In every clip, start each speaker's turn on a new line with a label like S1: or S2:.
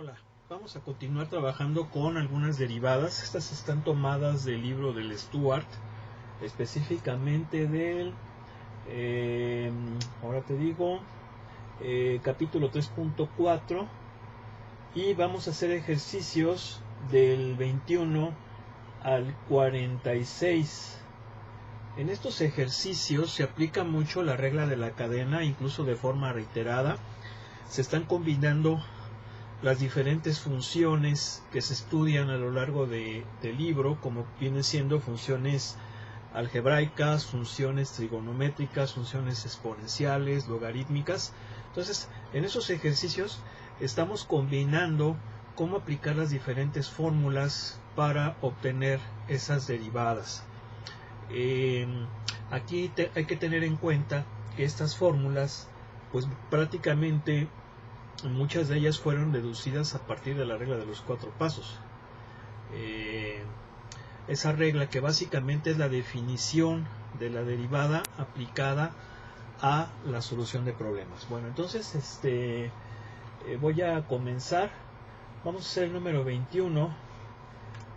S1: Hola, vamos a continuar trabajando con algunas derivadas. Estas están tomadas del libro del Stuart, específicamente del, ahora te digo, capítulo 3.4, y vamos a hacer ejercicios del 21 al 46. En estos ejercicios se aplica mucho la regla de la cadena, incluso de forma reiterada. Se están combinando las diferentes funciones que se estudian a lo largo del libro, como vienen siendo funciones algebraicas, funciones trigonométricas, funciones exponenciales, logarítmicas. Entonces, en esos ejercicios estamos combinando cómo aplicar las diferentes fórmulas para obtener esas derivadas. Aquí hay que tener en cuenta que estas fórmulas, pues prácticamente muchas de ellas fueron deducidas a partir de la regla de los 4 pasos. Esa regla que básicamente es la definición de la derivada aplicada a la solución de problemas. Bueno, entonces voy a comenzar. Vamos a hacer el número 21.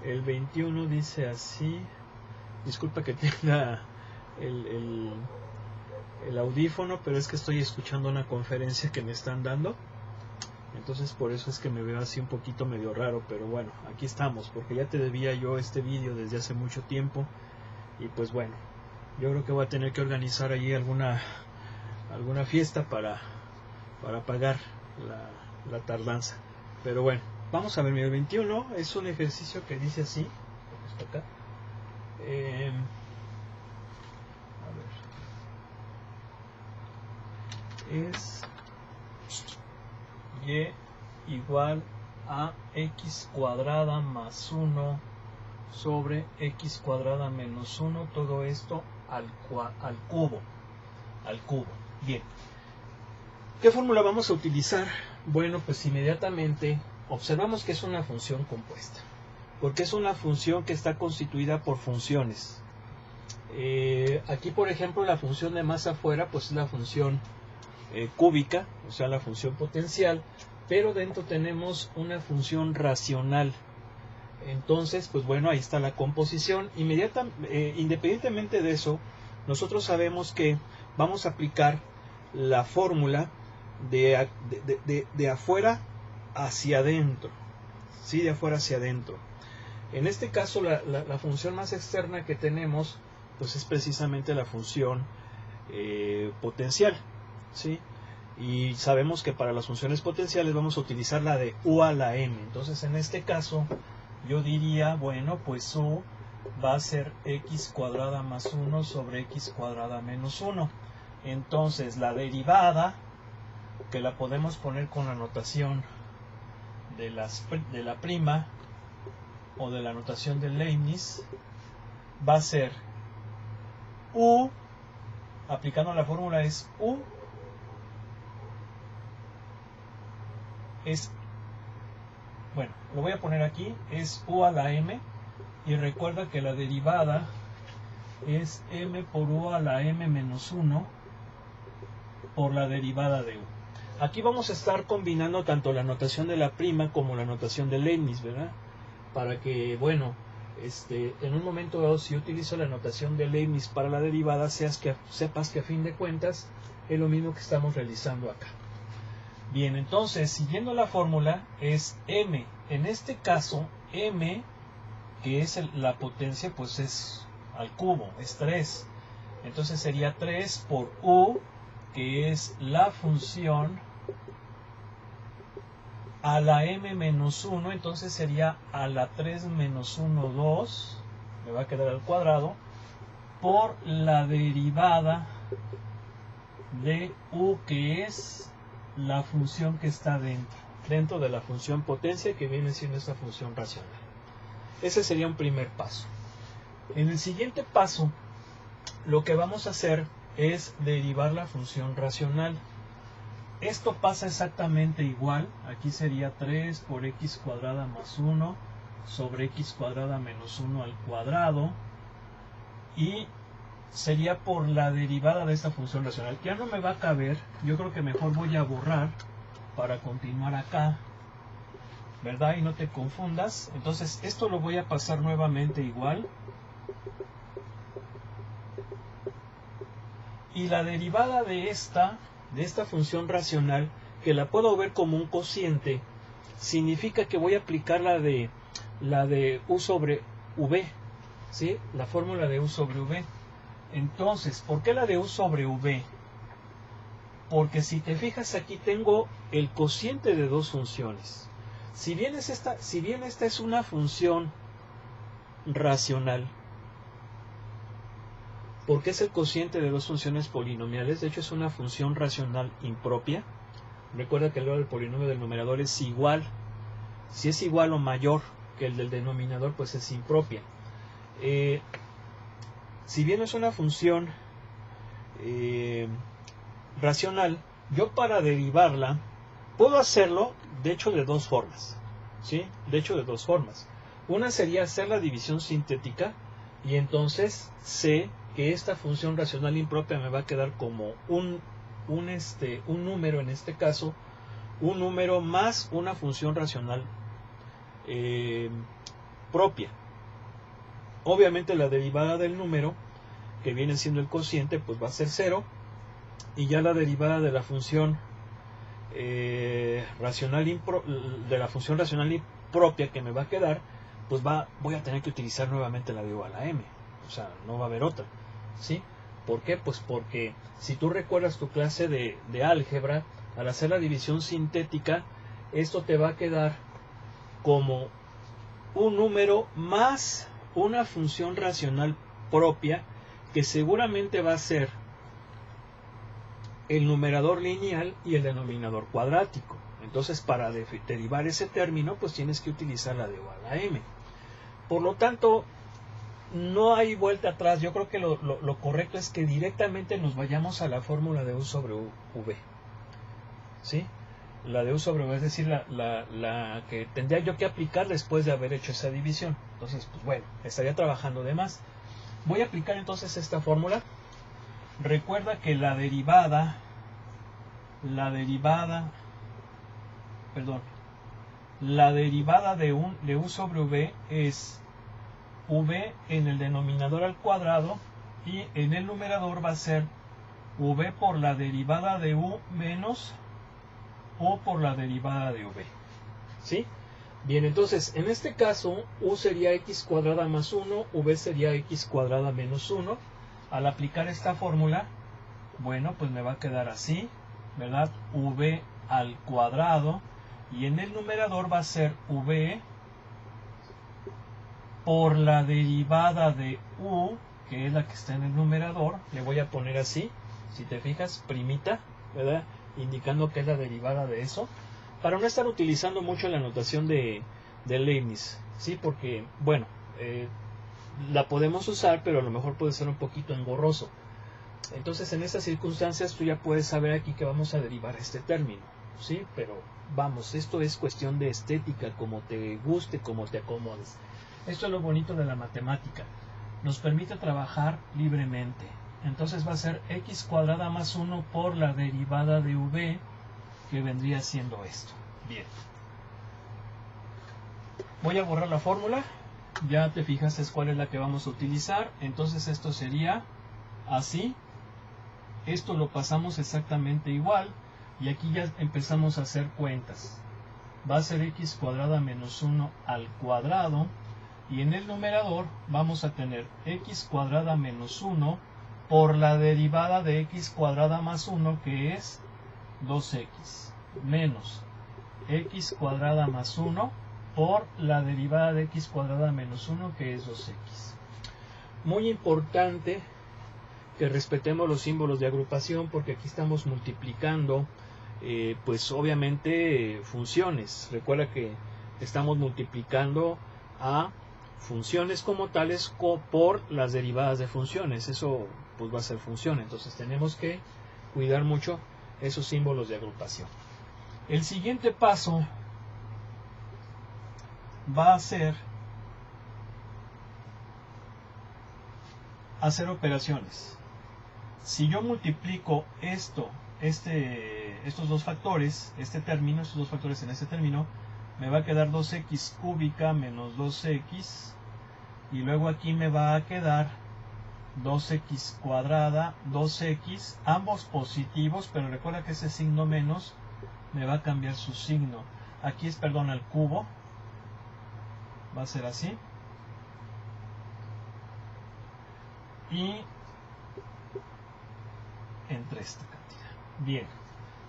S1: El 21 dice así. Disculpa que tenga el audífono, pero es que estoy escuchando una conferencia que me están dando. Entonces por eso es que me veo así un poquito medio raro, pero bueno, aquí estamos, porque ya te debía yo este vídeo desde hace mucho tiempo. Y pues bueno, yo creo que voy a tener que organizar allí alguna fiesta para pagar la tardanza. Pero bueno, vamos a ver, el 21 es un ejercicio que dice así. Esto acá. A ver. Es y igual a x cuadrada más 1 sobre x cuadrada menos 1, todo esto al cubo. Bien, ¿qué fórmula vamos a utilizar? Bueno, pues inmediatamente observamos que es una función compuesta, porque es una función que está constituida por funciones. Aquí por ejemplo la función de más afuera pues es la función cúbica, o sea la función potencial, pero dentro tenemos una función racional. Entonces pues bueno, ahí está la composición. Independientemente de eso, nosotros sabemos que vamos a aplicar la fórmula de afuera hacia adentro, ¿sí? De afuera hacia adentro. En este caso la función más externa que tenemos pues es precisamente la función potencial, ¿sí? Y sabemos que para las funciones potenciales vamos a utilizar la de u a la m. Entonces en este caso yo diría, bueno, pues u va a ser x cuadrada más 1 sobre x cuadrada menos 1. Entonces la derivada, que la podemos poner con la notación de la prima o de la notación de Leibniz, va a ser u, aplicando la fórmula es u, es, bueno, lo voy a poner aquí, es u a la m, y recuerda que la derivada es m por u a la m menos 1 por la derivada de u. Aquí vamos a estar combinando tanto la notación de la prima como la notación de Leibniz, ¿verdad? Para que, bueno, en un momento dado, si yo utilizo la notación de Leibniz para la derivada, sepas que a fin de cuentas es lo mismo que estamos realizando acá. Bien, entonces, siguiendo la fórmula, es m. En este caso, m, que es la potencia, pues es al cubo, es 3. Entonces sería 3 por u, que es la función a la m menos 1, entonces sería a la 3 menos 1, 2, me va a quedar al cuadrado, por la derivada de u, que es la función que está dentro de la función potencia, que viene siendo esta función racional. Ese sería un primer paso. En el siguiente paso, lo que vamos a hacer es derivar la función racional. Esto pasa exactamente igual. Aquí sería 3 por x cuadrada más 1 sobre x cuadrada menos 1 al cuadrado, y sería por la derivada de esta función racional. Ya no me va a caber, yo creo que mejor voy a borrar para continuar acá. ¿verdad? Y no te confundas. Entonces esto lo voy a pasar nuevamente igual. Y la derivada de esta función racional, que la puedo ver como un cociente, significa que voy a aplicar la de u sobre v, ¿sí? La fórmula de u sobre v. Entonces, ¿por qué la de u sobre v? Porque si te fijas aquí tengo el cociente de dos funciones. Si bien esta es una función racional, porque es el cociente de dos funciones polinomiales, de hecho es una función racional impropia. Recuerda que el valor del polinomio del numerador es igual. Si es igual o mayor que el del denominador, pues es impropia. Si bien es una función racional, yo para derivarla puedo hacerlo, de hecho, de dos formas. ¿Sí? De hecho, de dos formas. Una sería hacer la división sintética y entonces sé que esta función racional impropia me va a quedar como un número, en este caso, un número más una función racional propia. Obviamente la derivada del número, que viene siendo el cociente, pues va a ser 0, y ya la derivada de la función racional impropia que me va a quedar, pues voy a tener que utilizar nuevamente la de igual a m, o sea, no va a haber otra, ¿sí? ¿Por qué? Pues porque si tú recuerdas tu clase de álgebra, al hacer la división sintética, esto te va a quedar como un número más una función racional propia, que seguramente va a ser el numerador lineal y el denominador cuadrático. Entonces, para derivar ese término, pues tienes que utilizar la de igual a m. Por lo tanto, no hay vuelta atrás. Yo creo que lo correcto es que directamente nos vayamos a la fórmula de u sobre v. ¿Sí? La de u sobre v, es decir, la que tendría yo que aplicar después de haber hecho esa división. Entonces, pues bueno, estaría trabajando de más. Voy a aplicar entonces esta fórmula. Recuerda que la derivada de u sobre v es v en el denominador al cuadrado, y en el numerador va a ser v por la derivada de u menos u por la derivada de v. ¿Sí? Bien, entonces en este caso u sería x cuadrada más 1, v sería x cuadrada menos 1. Al aplicar esta fórmula, bueno, pues me va a quedar así, ¿verdad? V al cuadrado, y en el numerador va a ser v por la derivada de u, que es la que está en el numerador. Le voy a poner así, si te fijas, primita, ¿verdad? Indicando que es la derivada de eso, para no estar utilizando mucho la notación de Leibniz, ¿sí? Porque, bueno, la podemos usar, pero a lo mejor puede ser un poquito engorroso. Entonces, en estas circunstancias, tú ya puedes saber aquí que vamos a derivar este término, ¿sí? Pero, vamos, esto es cuestión de estética, como te guste, como te acomodes. Esto es lo bonito de la matemática. Nos permite trabajar libremente. Entonces va a ser x cuadrada más 1 por la derivada de v, que vendría siendo esto. Bien. Voy a borrar la fórmula. Ya te fijas cuál es la que vamos a utilizar. Entonces esto sería así. Esto lo pasamos exactamente igual. Y aquí ya empezamos a hacer cuentas. Va a ser x cuadrada menos 1 al cuadrado. Y en el numerador vamos a tener x cuadrada menos 1 por la derivada de x cuadrada más 1, que es 2x, menos x cuadrada más 1 por la derivada de x cuadrada menos 1, que es 2x. Muy importante que respetemos los símbolos de agrupación, porque aquí estamos multiplicando, pues obviamente, funciones. Recuerda que estamos multiplicando a funciones como tales por las derivadas de funciones. Eso pues va a ser función. Entonces tenemos que cuidar mucho esos símbolos de agrupación. El siguiente paso va a ser hacer operaciones. Si yo multiplico estos dos factores, estos dos factores en este término, me va a quedar 2x cúbica menos 2x, y luego aquí me va a quedar 2x cuadrada, 2x, ambos positivos, pero recuerda que ese signo menos me va a cambiar su signo. Aquí es, perdón, al cubo, va a ser así, y entre esta cantidad. Bien,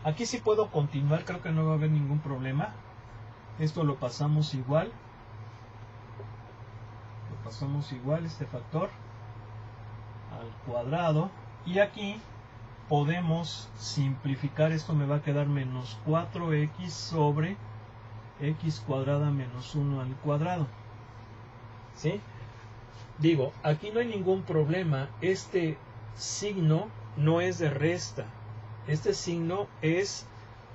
S1: aquí sí puedo continuar, creo que no va a haber ningún problema. Esto lo pasamos igual, este factor al cuadrado, y aquí podemos simplificar. Esto me va a quedar menos 4x sobre x cuadrada menos 1 al cuadrado. ¿Sí? Digo, aquí no hay ningún problema. Este signo no es de resta. Este signo es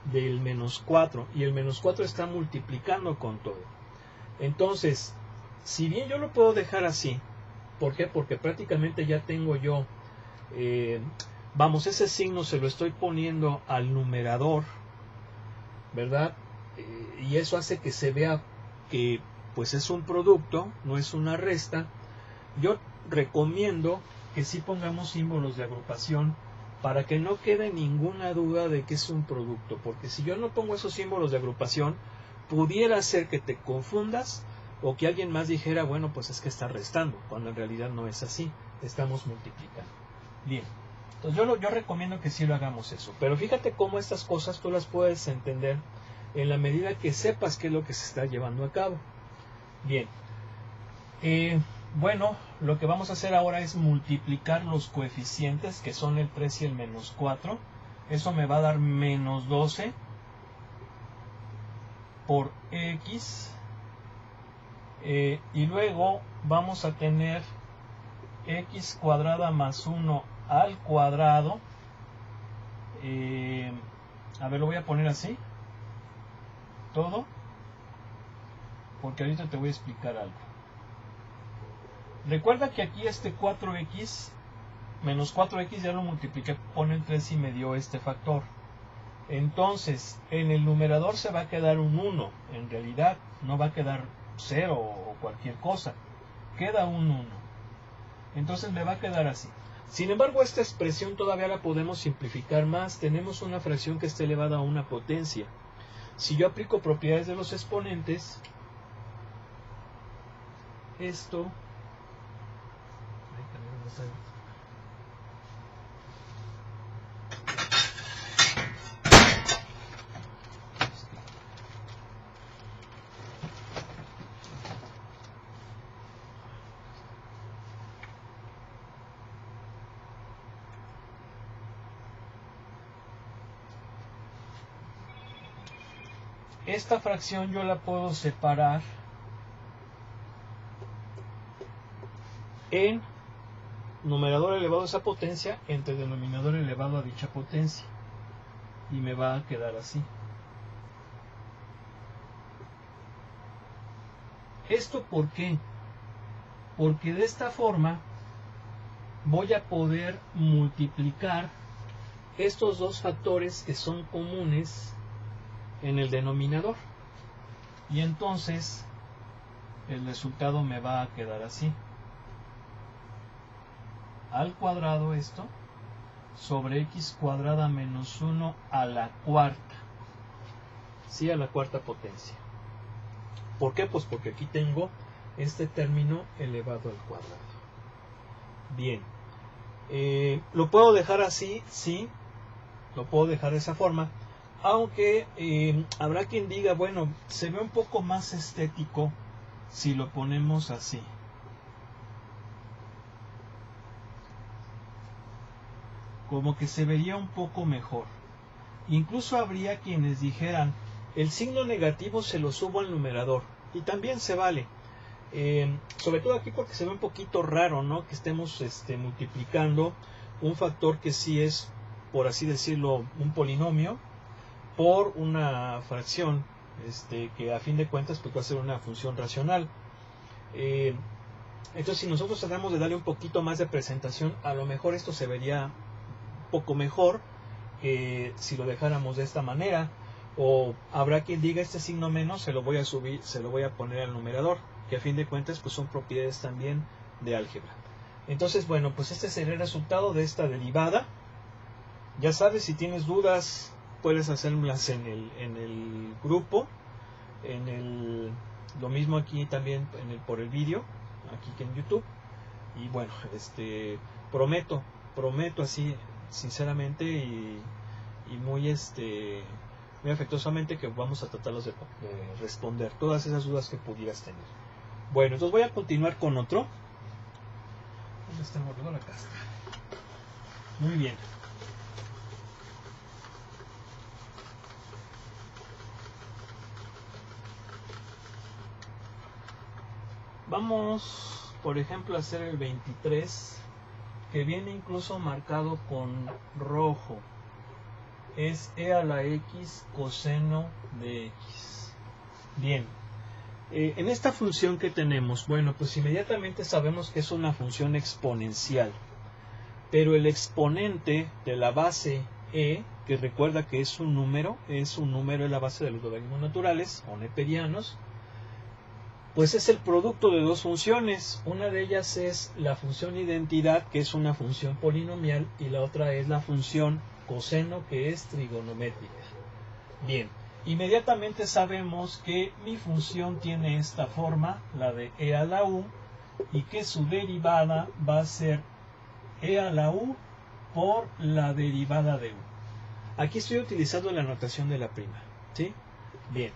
S1: del menos 4. Y el menos 4 está multiplicando con todo. Entonces, si bien yo lo puedo dejar así, ¿por qué? Porque prácticamente ya tengo yo, vamos, ese signo se lo estoy poniendo al numerador, ¿verdad? Y eso hace que se vea que pues es un producto, no es una resta. Yo recomiendo que sí pongamos símbolos de agrupación para que no quede ninguna duda de que es un producto, porque si yo no pongo esos símbolos de agrupación, pudiera ser que te confundas o que alguien más dijera, bueno, pues es que está restando, cuando en realidad no es así, estamos multiplicando. Bien, entonces yo recomiendo que sí lo hagamos eso, pero fíjate cómo estas cosas tú las puedes entender en la medida que sepas qué es lo que se está llevando a cabo. Bien, bueno, lo que vamos a hacer ahora es multiplicar los coeficientes, que son el 3 y el menos 4. Eso me va a dar menos 12 por x, y luego vamos a tener x cuadrada más 1 al cuadrado. A ver, lo voy a poner así todo, porque ahorita te voy a explicar algo. Recuerda que aquí este 4x menos 4x ya lo multipliqué con el 3 y me dio este factor. Entonces en el numerador se va a quedar un 1, en realidad no va a quedar 0 o cualquier cosa, queda un 1. Entonces me va a quedar así. Sin embargo, esta expresión todavía la podemos simplificar más. Tenemos una fracción que está elevada a una potencia. Si yo aplico propiedades de los exponentes, esto esta fracción yo la puedo separar en numerador elevado a esa potencia entre denominador elevado a dicha potencia, y me va a quedar así. ¿Esto por qué? Porque de esta forma voy a poder multiplicar estos dos factores que son comunes en el denominador, y entonces el resultado me va a quedar así: al cuadrado esto sobre x cuadrada menos 1 a la cuarta, sí, a la cuarta potencia. ¿Por qué? Pues porque aquí tengo este término elevado al cuadrado. Bien, lo puedo dejar así, sí, lo puedo dejar de esa forma, aunque habrá quien diga, bueno, se ve un poco más estético si lo ponemos así. Como que se vería un poco mejor. Incluso habría quienes dijeran, el signo negativo se lo subo al numerador, y también se vale. Sobre todo aquí porque se ve un poquito raro, ¿no? Que estemos multiplicando un factor que sí es, por así decirlo, un polinomio por una fracción que a fin de cuentas pues va a ser una función racional. Entonces, si nosotros tratamos de darle un poquito más de presentación, a lo mejor esto se vería un poco mejor que si lo dejáramos de esta manera, O habrá quien diga este signo menos, se lo voy a subir, se lo voy a poner al numerador, que a fin de cuentas pues son propiedades también de álgebra. Entonces, bueno, pues este será el resultado de esta derivada. Ya sabes, si tienes dudas, puedes hacerlas en el grupo, lo mismo aquí también por el vídeo, aquí que en YouTube. Y bueno, prometo así, sinceramente y muy muy afectuosamente, que vamos a tratarlos de responder todas esas dudas que pudieras tener. Bueno, entonces voy a continuar con otro. ¿Dónde está el borrador? Acá está. Muy bien. Vamos, por ejemplo, a hacer el 23, que viene incluso marcado con rojo. Es e a la x coseno de x. Bien. En esta función que tenemos, bueno, pues inmediatamente sabemos que es una función exponencial. Pero el exponente de la base e, que recuerda que es un número en la base de los logaritmos naturales, o neperianos, pues es el producto de dos funciones. Una de ellas es la función identidad, que es una función polinomial, y la otra es la función coseno, que es trigonométrica. Bien, inmediatamente sabemos que mi función tiene esta forma, la de e a la u, y que su derivada va a ser e a la u por la derivada de u. Aquí estoy utilizando la notación de la prima, ¿sí? Bien.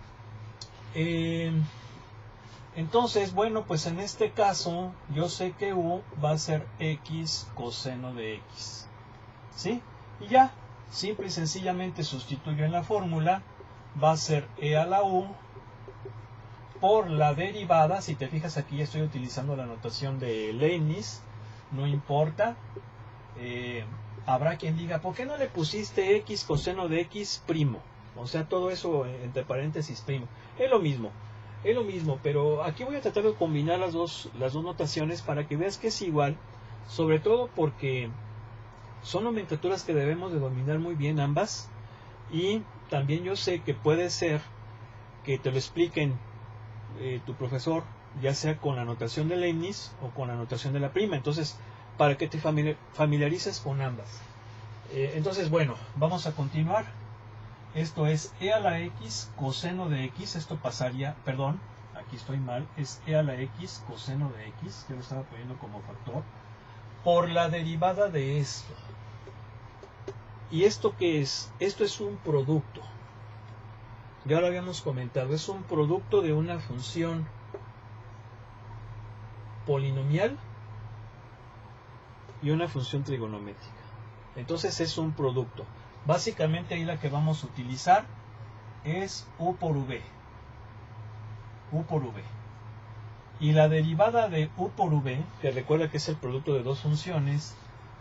S1: Entonces, bueno, pues en este caso yo sé que u va a ser x coseno de x, ¿sí? Y ya, simple y sencillamente sustituyo en la fórmula, va a ser e a la u por la derivada. Si te fijas, aquí ya estoy utilizando la notación de Leibniz, no importa. Habrá quien diga, ¿por qué no le pusiste x coseno de x primo? O sea, todo eso entre paréntesis primo. Es lo mismo, pero aquí voy a tratar de combinar las dos notaciones para que veas que es igual, sobre todo porque son nomenclaturas que debemos de dominar muy bien ambas, y también yo sé que puede ser que te lo expliquen tu profesor, ya sea con la notación de Leibniz o con la notación de la prima. Entonces, para que te familiarices con ambas. Entonces, bueno, vamos a continuar. Esto es e a la x coseno de x. Esto pasaría, perdón, aquí estoy mal, es e a la x coseno de x, que lo estaba poniendo como factor, por la derivada de esto. ¿Y esto qué es? Esto es un producto. Ya lo habíamos comentado, es un producto de una función polinomial y una función trigonométrica. Entonces es un producto. Básicamente ahí la que vamos a utilizar es u por v. U por v. Y la derivada de u por v, que recuerda que es el producto de dos funciones,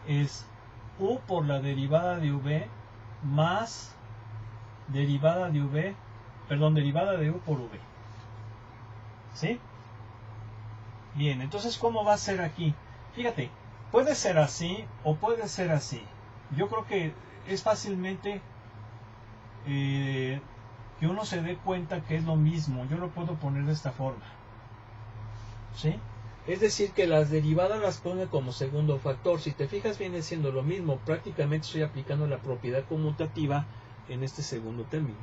S1: es u por la derivada de v más derivada de v, derivada de u por v. ¿Sí? Bien, entonces ¿cómo va a ser aquí? Fíjate, puede ser así o puede ser así. Yo creo que es fácilmente que uno se dé cuenta que es lo mismo. Yo lo puedo poner de esta forma, ¿sí? Es decir, que las derivadas las pone como segundo factor. Si te fijas, viene siendo lo mismo. Prácticamente estoy aplicando la propiedad conmutativa en este segundo término.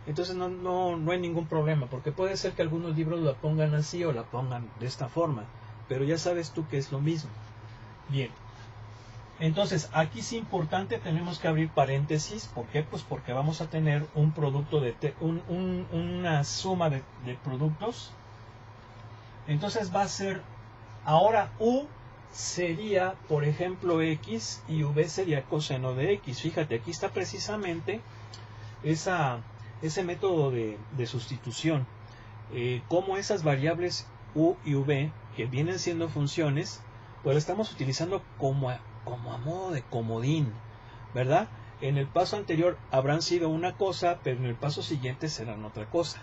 S1: Entonces no hay ningún problema, porque puede ser que algunos libros la pongan así o la pongan de esta forma, pero ya sabes tú que es lo mismo. Bien, entonces aquí es importante, tenemos que abrir paréntesis. ¿Por qué? Pues porque vamos a tener un producto una suma de productos. Entonces va a ser, ahora u sería, por ejemplo, x, y v sería coseno de x. Fíjate, aquí está precisamente ese método de sustitución, como esas variables u y v, que vienen siendo funciones, pues lo estamos utilizando como a modo de comodín, ¿verdad? En el paso anterior habrán sido una cosa, pero en el paso siguiente serán otra cosa.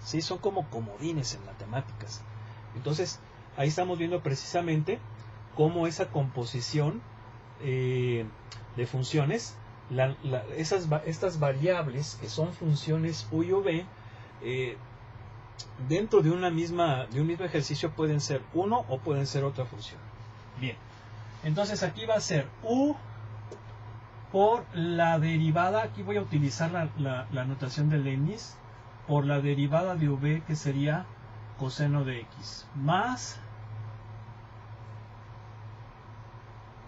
S1: ¿Sí? Son como comodines en matemáticas. Entonces, ahí estamos viendo precisamente cómo esa composición de funciones estas variables que son funciones u y v, dentro de un mismo ejercicio pueden ser uno o pueden ser otra función. Bien, entonces aquí va a ser u por la derivada, aquí voy a utilizar la notación de Leibniz, por la derivada de v, que sería coseno de x, más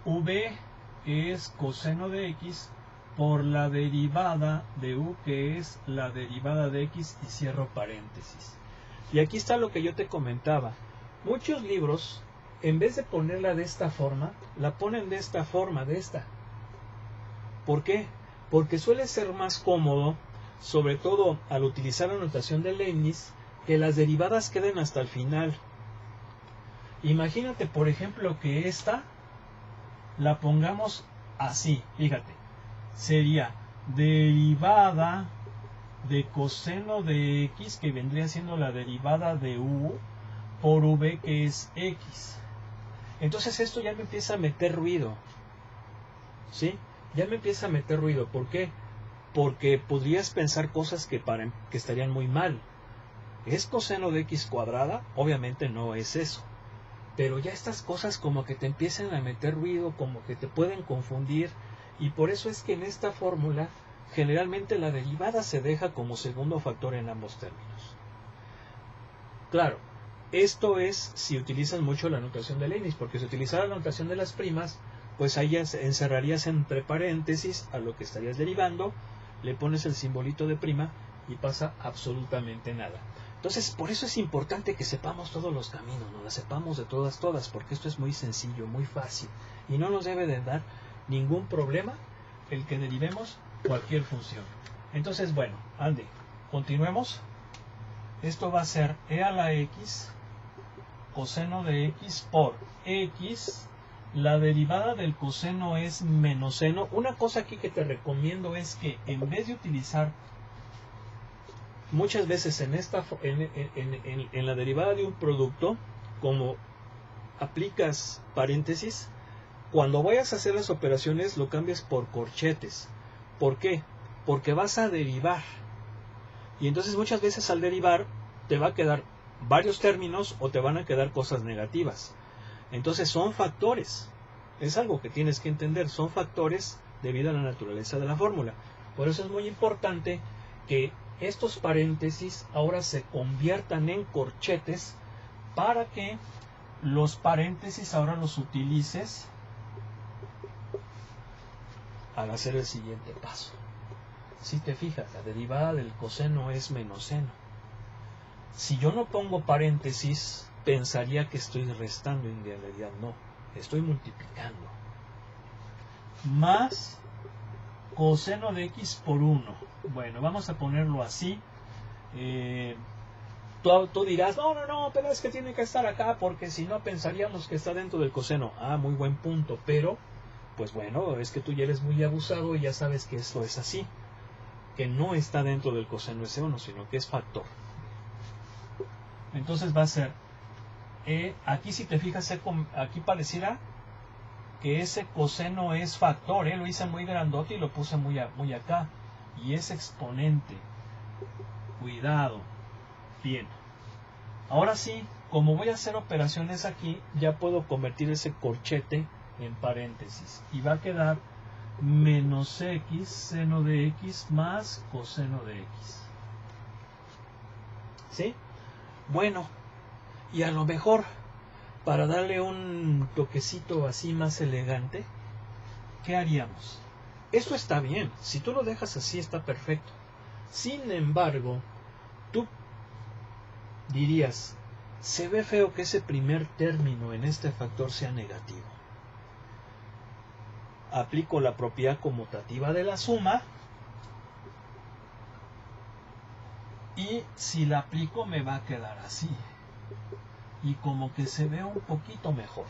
S1: v, que es coseno de x, por la derivada de u, que es la derivada de x, y cierro paréntesis. Y aquí está lo que yo te comentaba. Muchos libros, en vez de ponerla de esta forma, la ponen de esta forma, de esta. ¿Por qué? Porque suele ser más cómodo, sobre todo al utilizar la notación de Leibniz, que las derivadas queden hasta el final. Imagínate, por ejemplo, que esta la pongamos así, fíjate. Sería derivada de coseno de x, que vendría siendo la derivada de u, por v, que es x. Entonces esto ya me empieza a meter ruido, ¿sí? Ya me empieza a meter ruido. ¿Por qué? Porque podrías pensar cosas que estarían muy mal. ¿Es coseno de x cuadrada? Obviamente no es eso. Pero ya estas cosas como que te empiezan a meter ruido, como que te pueden confundir. Y por eso es que en esta fórmula generalmente la derivada se deja como segundo factor en ambos términos. Claro, esto es si utilizas mucho la notación de Leibniz, porque si utilizara la notación de las primas, pues ahí ya encerrarías entre paréntesis a lo que estarías derivando, le pones el simbolito de prima y pasa absolutamente nada. Entonces, por eso es importante que sepamos todos los caminos, nos las sepamos de todas, porque esto es muy sencillo, muy fácil, y no nos debe de dar ningún problema el que derivemos cualquier función. Entonces, bueno, ande, continuemos. Esto va a ser e a la x coseno de x por x. La derivada del coseno es menos seno. Una cosa aquí que te recomiendo es que en vez de utilizar muchas veces en la derivada de un producto, como aplicas paréntesis, cuando vayas a hacer las operaciones lo cambias por corchetes. ¿Por qué? Porque vas a derivar. Y entonces muchas veces al derivar te va a quedar varios términos o te van a quedar cosas negativas. Entonces son factores. Es algo que tienes que entender. Son factores debido a la naturaleza de la fórmula. Por eso es muy importante que estos paréntesis ahora se conviertan en corchetes, para que los paréntesis ahora los utilices al hacer el siguiente paso. Si te fijas, la derivada del coseno es menos seno. Si yo no pongo paréntesis, pensaría que estoy restando, y en realidad no, estoy multiplicando. Más coseno de x por 1. Bueno, vamos a ponerlo así. Tú dirás, no, pero es que tiene que estar acá, porque si no pensaríamos que está dentro del coseno. Ah, muy buen punto, pero pues bueno, es que tú ya eres muy abusado y ya sabes que esto es así, que no está dentro del coseno ese 1, sino que es factor. Entonces va a ser aquí, si te fijas, aquí pareciera que ese coseno es factor, lo hice muy grandote y lo puse muy acá, y es exponente. Cuidado. Bien, ahora sí, como voy a hacer operaciones aquí, ya puedo convertir ese corchete en paréntesis, y va a quedar menos x seno de x más coseno de x. ¿Sí? Bueno, y a lo mejor, para darle un toquecito así más elegante, ¿qué haríamos? Esto está bien, si tú lo dejas así está perfecto. Sin embargo, tú dirías, se ve feo que ese primer término en este factor sea negativo. Aplico la propiedad conmutativa de la suma, y si la aplico me va a quedar así, y como que se ve un poquito mejor.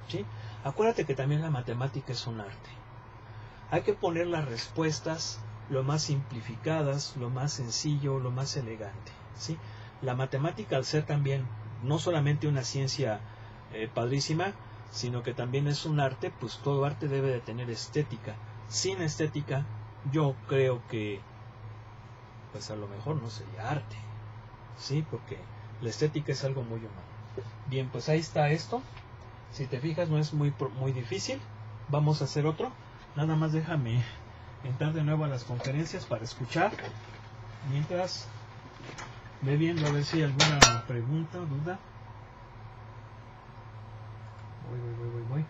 S1: ¿Sí? Acuérdate que también la matemática es un arte. Hay que poner las respuestas lo más simplificadas, lo más sencillo, lo más elegante. ¿Sí? La matemática, al ser también no solamente una ciencia padrísima, sino que también es un arte, pues todo arte debe de tener estética. sin estética, yo creo que pues a lo mejor no sería arte, ¿sí? Porque la estética es algo muy humano. Bien, pues ahí está esto. Si te fijas, no es muy difícil. Vamos a hacer otro. Nada más déjame entrar de nuevo a las conferencias para escuchar. Mientras ve viendo a ver si hay alguna pregunta o duda. Voy. A ver. Voy.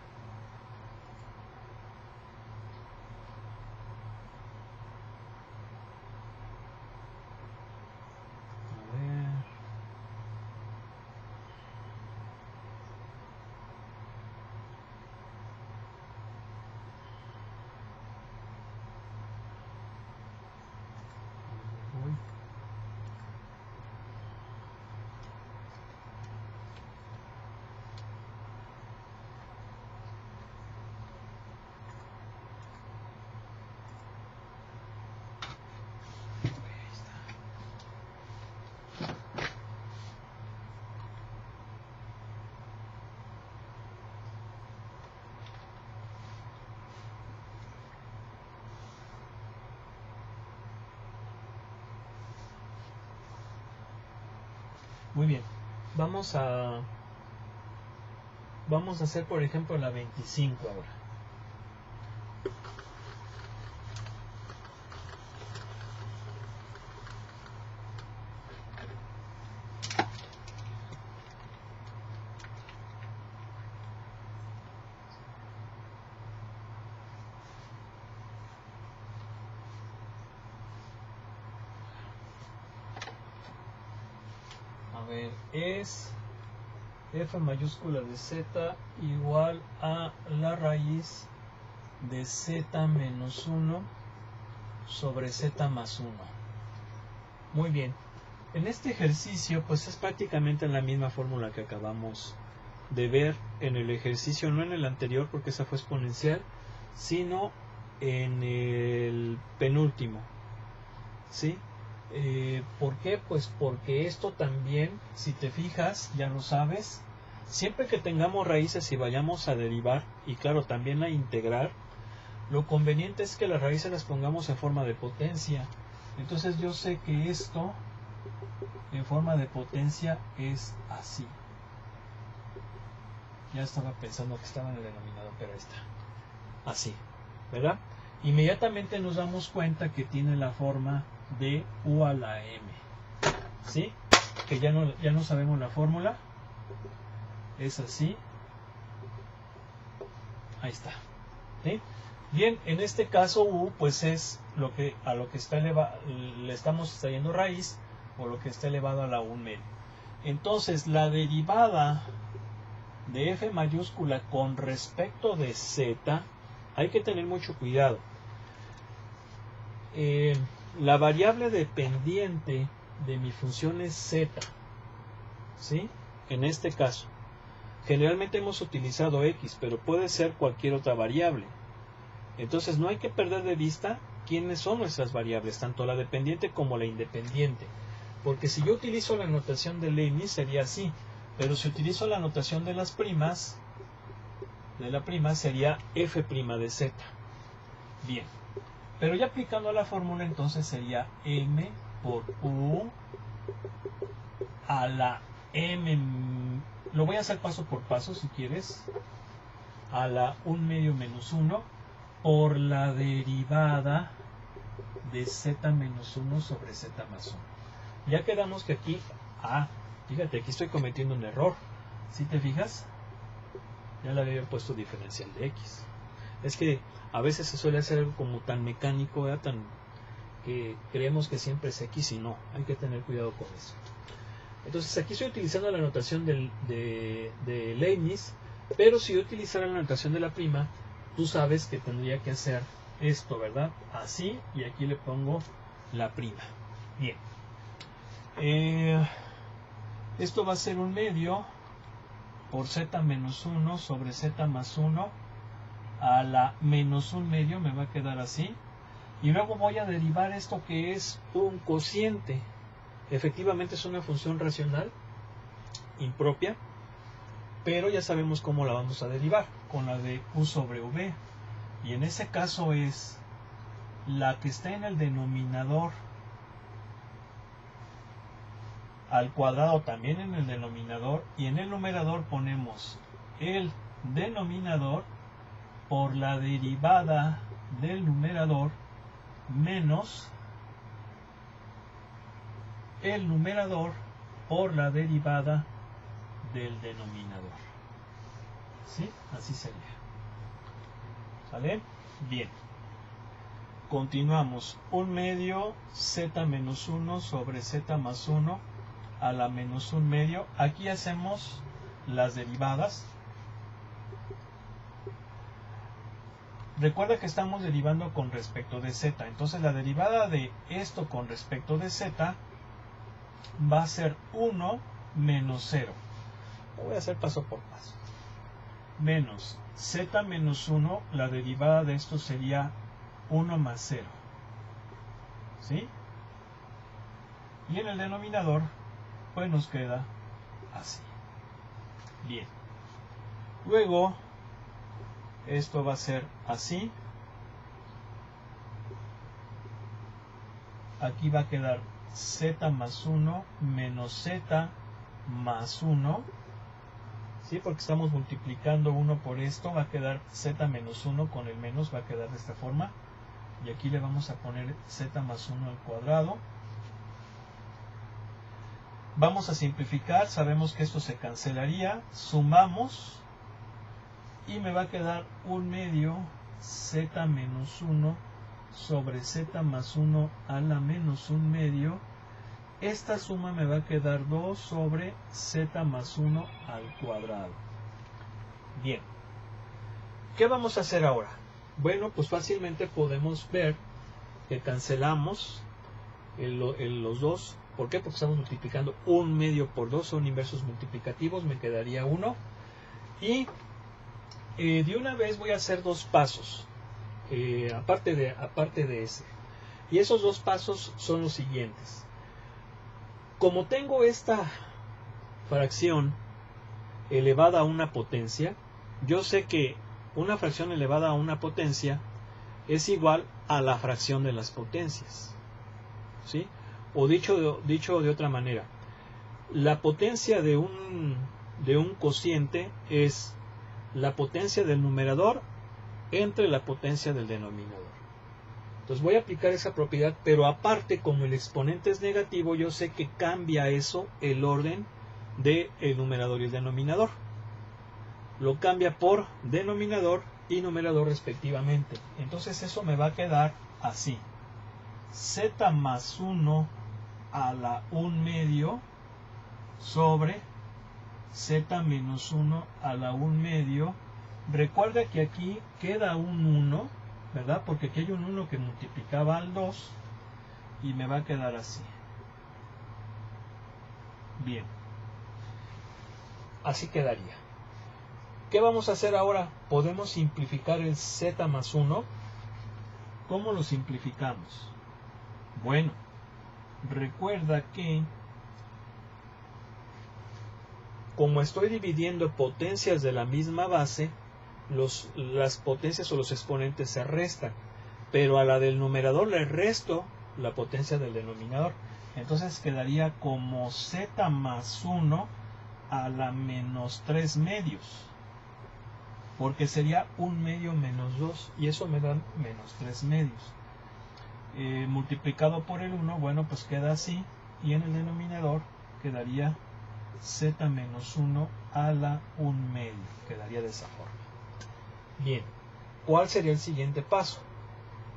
S1: Muy bien, vamos a hacer por ejemplo la 25 ahora. A ver, es f mayúscula de z igual a la raíz de z menos 1 sobre z más 1. Muy bien. En este ejercicio pues es prácticamente la misma fórmula que acabamos de ver en el ejercicio, no en el anterior porque esa fue exponencial, sino en el penúltimo. ¿Sí? ¿Por qué? Pues porque esto también, si te fijas, ya lo sabes, siempre que tengamos raíces y vayamos a derivar, y claro, también a integrar, lo conveniente es que las raíces las pongamos en forma de potencia. Entonces yo sé que esto en forma de potencia es así. Ya estaba pensando que estaba en el denominador, pero ahí está. Así, ¿verdad? Inmediatamente nos damos cuenta que tiene la forma de u a la m. ¿Sí? Que ya no sabemos la fórmula. Es así. Ahí está. ¿Sí? Bien, en este caso u pues es a lo que está le estamos extrayendo raíz, o lo que está elevado a la 1 medio. Entonces la derivada de f mayúscula con respecto de z, hay que tener mucho cuidado. La variable dependiente de mi función es z, ¿sí? En este caso generalmente hemos utilizado x, pero puede ser cualquier otra variable. Entonces no hay que perder de vista quiénes son nuestras variables, tanto la dependiente como la independiente, porque si yo utilizo la notación de Leibniz sería así, pero si utilizo la notación de las primas, sería f' de z. Bien, pero ya aplicando la fórmula entonces sería m por u a la m, lo voy a hacer paso por paso si quieres, a la 1 medio menos 1 por la derivada de z menos 1 sobre z más 1. Ya quedamos que aquí, fíjate, aquí estoy cometiendo un error. ¿Sí te fijas? Ya le había puesto diferencial de x. Es que a veces se suele hacer algo como tan mecánico, ¿verdad? Tan que creemos que siempre es x y no. Hay que tener cuidado con eso. Entonces aquí estoy utilizando la notación de Leibniz, pero si yo utilizara la notación de la prima, tú sabes que tendría que hacer esto, ¿verdad? Así, y aquí le pongo la prima. Bien. Esto va a ser 1 medio por z menos 1 sobre z más 1 a la menos 1 medio, me va a quedar así. Y luego voy a derivar esto que es un cociente. Efectivamente es una función racional impropia, pero ya sabemos cómo la vamos a derivar, con la de u sobre v. Y en ese caso es la que está en el denominador al cuadrado también en el denominador, y en el numerador ponemos el denominador por la derivada del numerador menos el numerador por la derivada del denominador. ¿Sí? Así sería. ¿Sale? Bien. Continuamos. 1/2 z menos 1 sobre z más 1 a la menos 1/2. Aquí hacemos las derivadas. Recuerda que estamos derivando con respecto de z. Entonces la derivada de esto con respecto de z va a ser 1 menos 0. Lo voy a hacer paso por paso. Menos z menos 1, la derivada de esto sería 1 más 0. ¿Sí? Y en el denominador, pues nos queda así. Bien. Luego, esto va a ser así. Aquí va a quedar z más 1 menos z más 1. ¿Sí? Porque estamos multiplicando 1 por esto. Va a quedar z menos 1 con el menos. Va a quedar de esta forma. Y aquí le vamos a poner z más 1 al cuadrado. Vamos a simplificar. Sabemos que esto se cancelaría. Sumamos. Y me va a quedar 1/2 z menos 1 sobre z más 1 a la menos 1/2. Esta suma me va a quedar 2 sobre z más 1 al cuadrado. Bien. ¿Qué vamos a hacer ahora? Bueno, pues fácilmente podemos ver que cancelamos los dos. ¿Por qué? Porque estamos multiplicando 1/2 por 2. Son inversos multiplicativos. Me quedaría 1. Y de una vez voy a hacer dos pasos. Aparte de ese. Y esos dos pasos son los siguientes. Como tengo esta fracción elevada a una potencia, yo sé que una fracción elevada a una potencia es igual a la fracción de las potencias. ¿Sí? O dicho de otra manera, la potencia de un cociente es la potencia del numerador entre la potencia del denominador. Entonces voy a aplicar esa propiedad, pero aparte, como el exponente es negativo, yo sé que cambia eso el orden del numerador y el denominador. Lo cambia por denominador y numerador respectivamente. Entonces eso me va a quedar así. Z más 1 a la 1/2 sobre z menos 1 a la 1/2. Recuerda que aquí queda un 1, ¿verdad? Porque aquí hay un 1 que multiplicaba al 2 y me va a quedar así. Bien. Así quedaría. ¿Qué vamos a hacer ahora? Podemos simplificar el z más 1. ¿Cómo lo simplificamos? Bueno, recuerda que como estoy dividiendo potencias de la misma base, las potencias o los exponentes se restan, pero a la del numerador le resto la potencia del denominador. Entonces quedaría como z más 1 a la menos 3/2, porque sería 1/2 menos 2, y eso me da menos 3/2. Multiplicado por el 1, bueno, pues queda así, y en el denominador quedaría z menos 1 a la 1/2, quedaría de esa forma. Bien, ¿cuál sería el siguiente paso?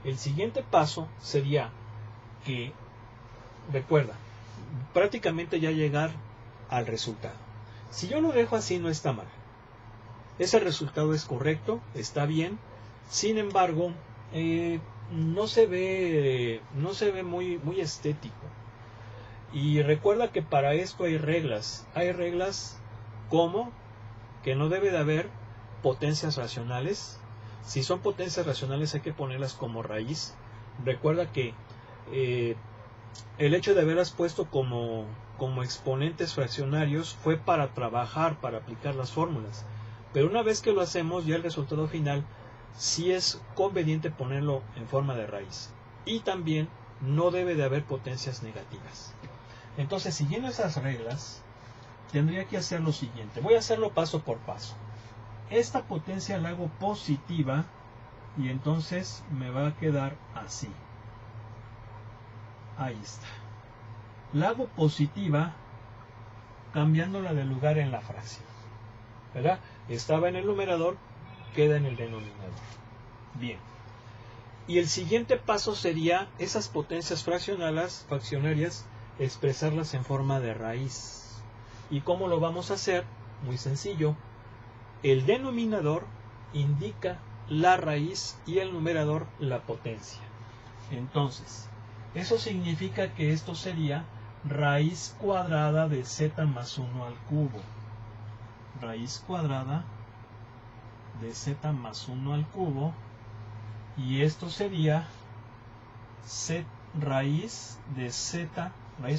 S1: El siguiente paso sería que, recuerda, prácticamente ya llegar al resultado. Si yo lo dejo así no está mal. Ese resultado es correcto, está bien. Sin embargo, no se ve muy estético. Y recuerda que para esto hay reglas. Hay reglas como que no debe de haber potencias racionales. Si son potencias racionales hay que ponerlas como raíz. Recuerda que el hecho de haberlas puesto como exponentes fraccionarios fue para trabajar, para aplicar las fórmulas. Pero una vez que lo hacemos, ya el resultado final sí es conveniente ponerlo en forma de raíz. Y también no debe de haber potencias negativas. Entonces, siguiendo esas reglas, tendría que hacer lo siguiente. Voy a hacerlo paso por paso. Esta potencia la hago positiva y entonces me va a quedar así. Ahí está. La hago positiva cambiándola de lugar en la fracción, ¿verdad? Estaba en el numerador, queda en el denominador. Bien. Y el siguiente paso sería esas potencias fraccionarias expresarlas en forma de raíz. ¿Y cómo lo vamos a hacer? Muy sencillo. El denominador indica la raíz y el numerador la potencia. Entonces, eso significa que esto sería raíz cuadrada de z más 1 al cubo. Raíz cuadrada de z más 1 al cubo. Y esto sería raíz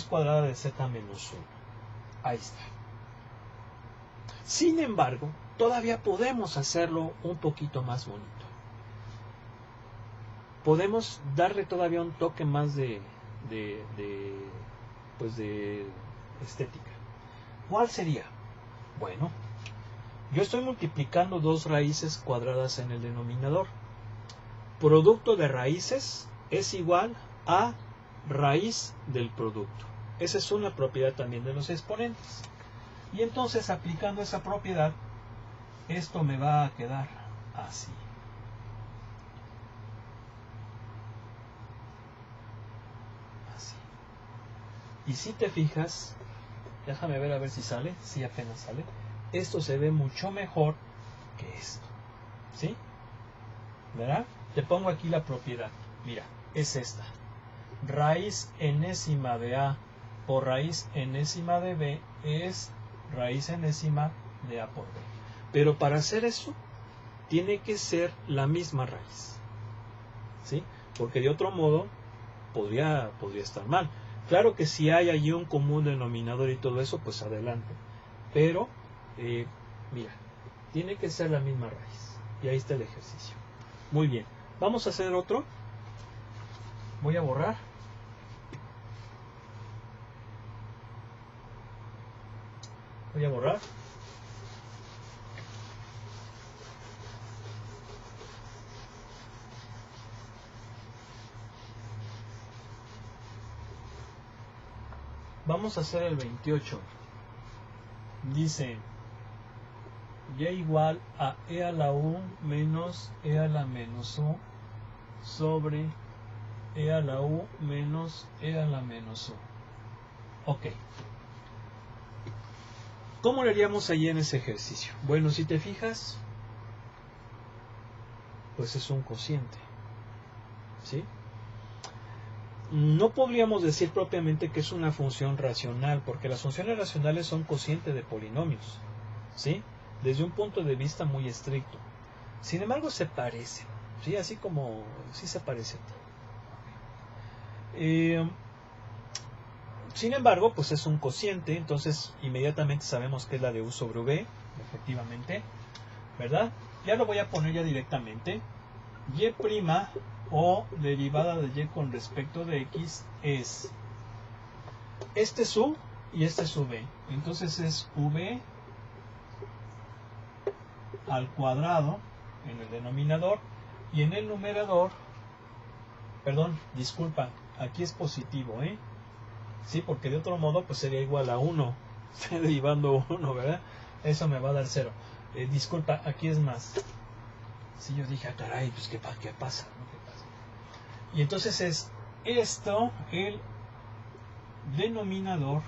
S1: cuadrada de z menos 1. Ahí está. Sin embargo, todavía podemos hacerlo un poquito más bonito. Podemos darle todavía un toque más de estética. ¿Cuál sería? Bueno, yo estoy multiplicando dos raíces cuadradas en el denominador. Producto de raíces es igual a raíz del producto. Esa es una propiedad también de los exponentes. Y entonces, aplicando esa propiedad, esto me va a quedar así. Así. Y si te fijas, déjame ver a ver si sale. Sí, apenas sale. Esto se ve mucho mejor que esto. ¿Sí? ¿Verdad? Te pongo aquí la propiedad. Mira, es esta. Raíz enésima de A por raíz enésima de B es raíz enésima de A por B. Pero para hacer eso, tiene que ser la misma raíz. ¿Sí? Porque de otro modo, podría estar mal. Claro que si hay allí un común denominador y todo eso, pues adelante. Pero, mira, tiene que ser la misma raíz. Y ahí está el ejercicio. Muy bien. Vamos a hacer otro. Voy a borrar. Voy a borrar. Vamos a hacer el 28. Dice y igual a e a la u menos e a la menos u sobre e a la u menos e a la menos u. Ok. ¿Cómo lo haríamos allí en ese ejercicio? Bueno, si te fijas, pues es un cociente. ¿Sí? No podríamos decir propiamente que es una función racional, porque las funciones racionales son cocientes de polinomios. ¿Sí? Desde un punto de vista muy estricto. Sin embargo, se parecen. ¿Sí? Así como sí se parecen. Sin embargo, pues es un cociente, entonces inmediatamente sabemos que es la de u sobre v, efectivamente, ¿verdad? Ya lo voy a poner ya directamente. Y' o derivada de y con respecto de x es, este es u y este es v. Entonces es v al cuadrado en el denominador y en el numerador, perdón, disculpa, aquí es positivo, ¿eh? Sí, porque de otro modo pues sería igual a 1, estoy derivando 1, ¿verdad? Eso me va a dar 0. Disculpa, aquí es más. Si yo dije, caray, pues ¿qué pasa? ¿No? ¿Qué pasa? Y entonces es esto, el denominador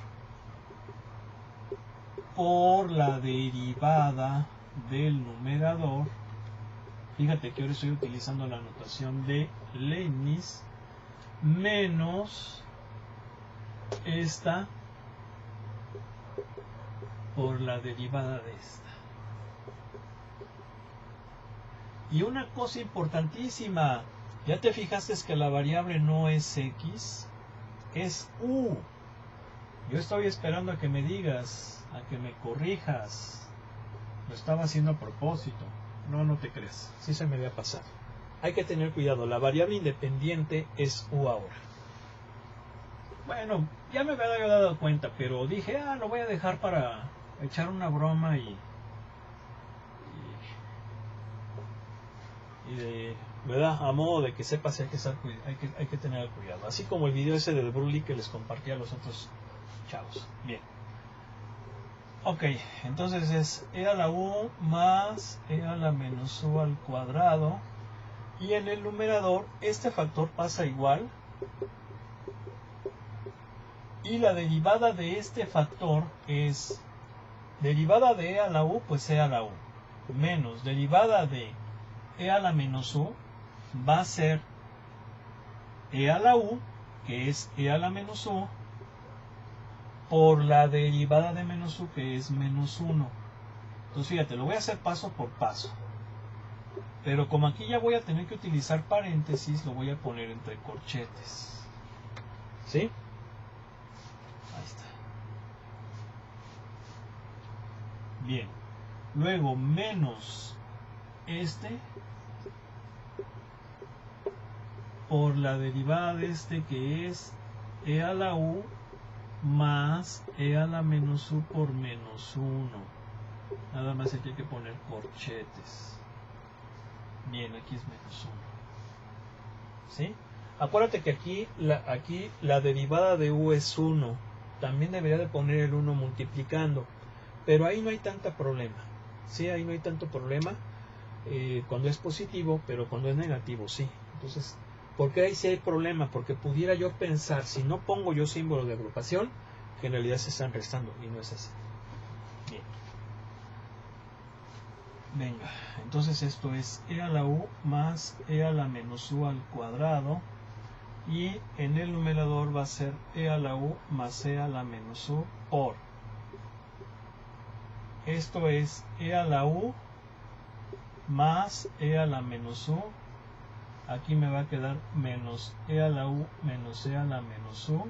S1: por la derivada del numerador. Fíjate que ahora estoy utilizando la notación de Leibniz menos esta por la derivada de esta. Y una cosa importantísima, ya te fijaste que la variable no es x, es u. Yo estoy esperando a que me digas, a que me corrijas. Lo estaba haciendo a propósito. no te creas, sí se me había pasado. Hay que tener cuidado, la variable independiente es u ahora. Bueno, ya me había dado cuenta, pero dije, lo voy a dejar para echar una broma y ¿verdad? A modo de que sepas si hay que tener cuidado. Así como el video ese del Bruli que les compartí a los otros chavos. Bien. Ok, entonces es e a la u más e a la menos u al cuadrado. Y en el numerador este factor pasa igual. Y la derivada de este factor es derivada de e a la u, pues e a la u. Menos derivada de e a la menos u va a ser e a la u, que es e a la menos u, por la derivada de menos u, que es menos 1. Entonces fíjate, lo voy a hacer paso por paso. Pero como aquí ya voy a tener que utilizar paréntesis, lo voy a poner entre corchetes. ¿Sí? Ahí está. Bien. Luego menos este por la derivada de este, que es e a la u más e a la menos u por menos 1. Nada más aquí hay que poner corchetes. Bien, aquí es menos 1. ¿Sí? Acuérdate que aquí la derivada de u es 1. También debería de poner el 1 multiplicando. Pero ahí no hay tanto problema. ¿Sí? Ahí no hay tanto problema cuando es positivo, pero cuando es negativo, sí. Entonces, ¿por qué ahí sí hay problema? Porque pudiera yo pensar, si no pongo yo símbolo de agrupación, que en realidad se están restando, y no es así. Bien. Venga, entonces esto es e a la u más e a la menos u al cuadrado, y en el numerador va a ser e a la u más e a la menos u por. Esto es e a la u más e a la menos u. Aquí me va a quedar menos e a la u menos e a la menos u.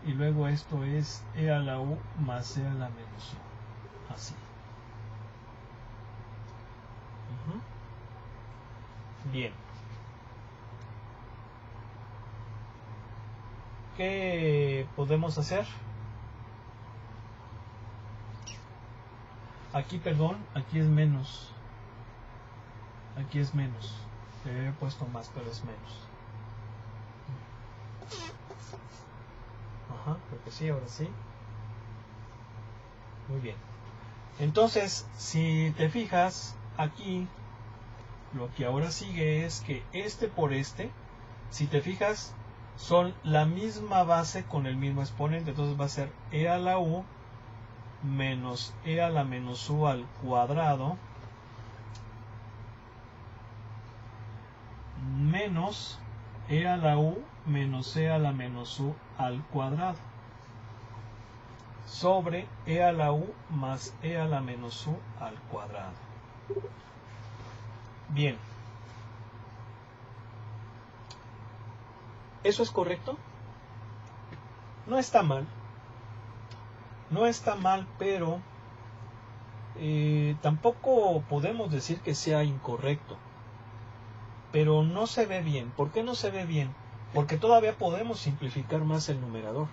S1: Y luego esto es e a la u más e a la menos u. Así. Bien. ¿Qué podemos hacer? Aquí, perdón, aquí es menos. Aquí es menos. Le he puesto más, pero es menos. Ajá, creo que sí, ahora sí. Muy bien. Entonces, si te fijas, aquí lo que ahora sigue es que este por este, si te fijas, son la misma base con el mismo exponente. Entonces va a ser e a la u menos e a la menos u al cuadrado menos e a la u menos e a la menos u al cuadrado sobre e a la u más e a la menos u al cuadrado. Bien. ¿Eso es correcto? No está mal. No está mal, pero tampoco podemos decir que sea incorrecto. Pero no se ve bien. ¿Por qué no se ve bien? Porque todavía podemos simplificar más el numerador.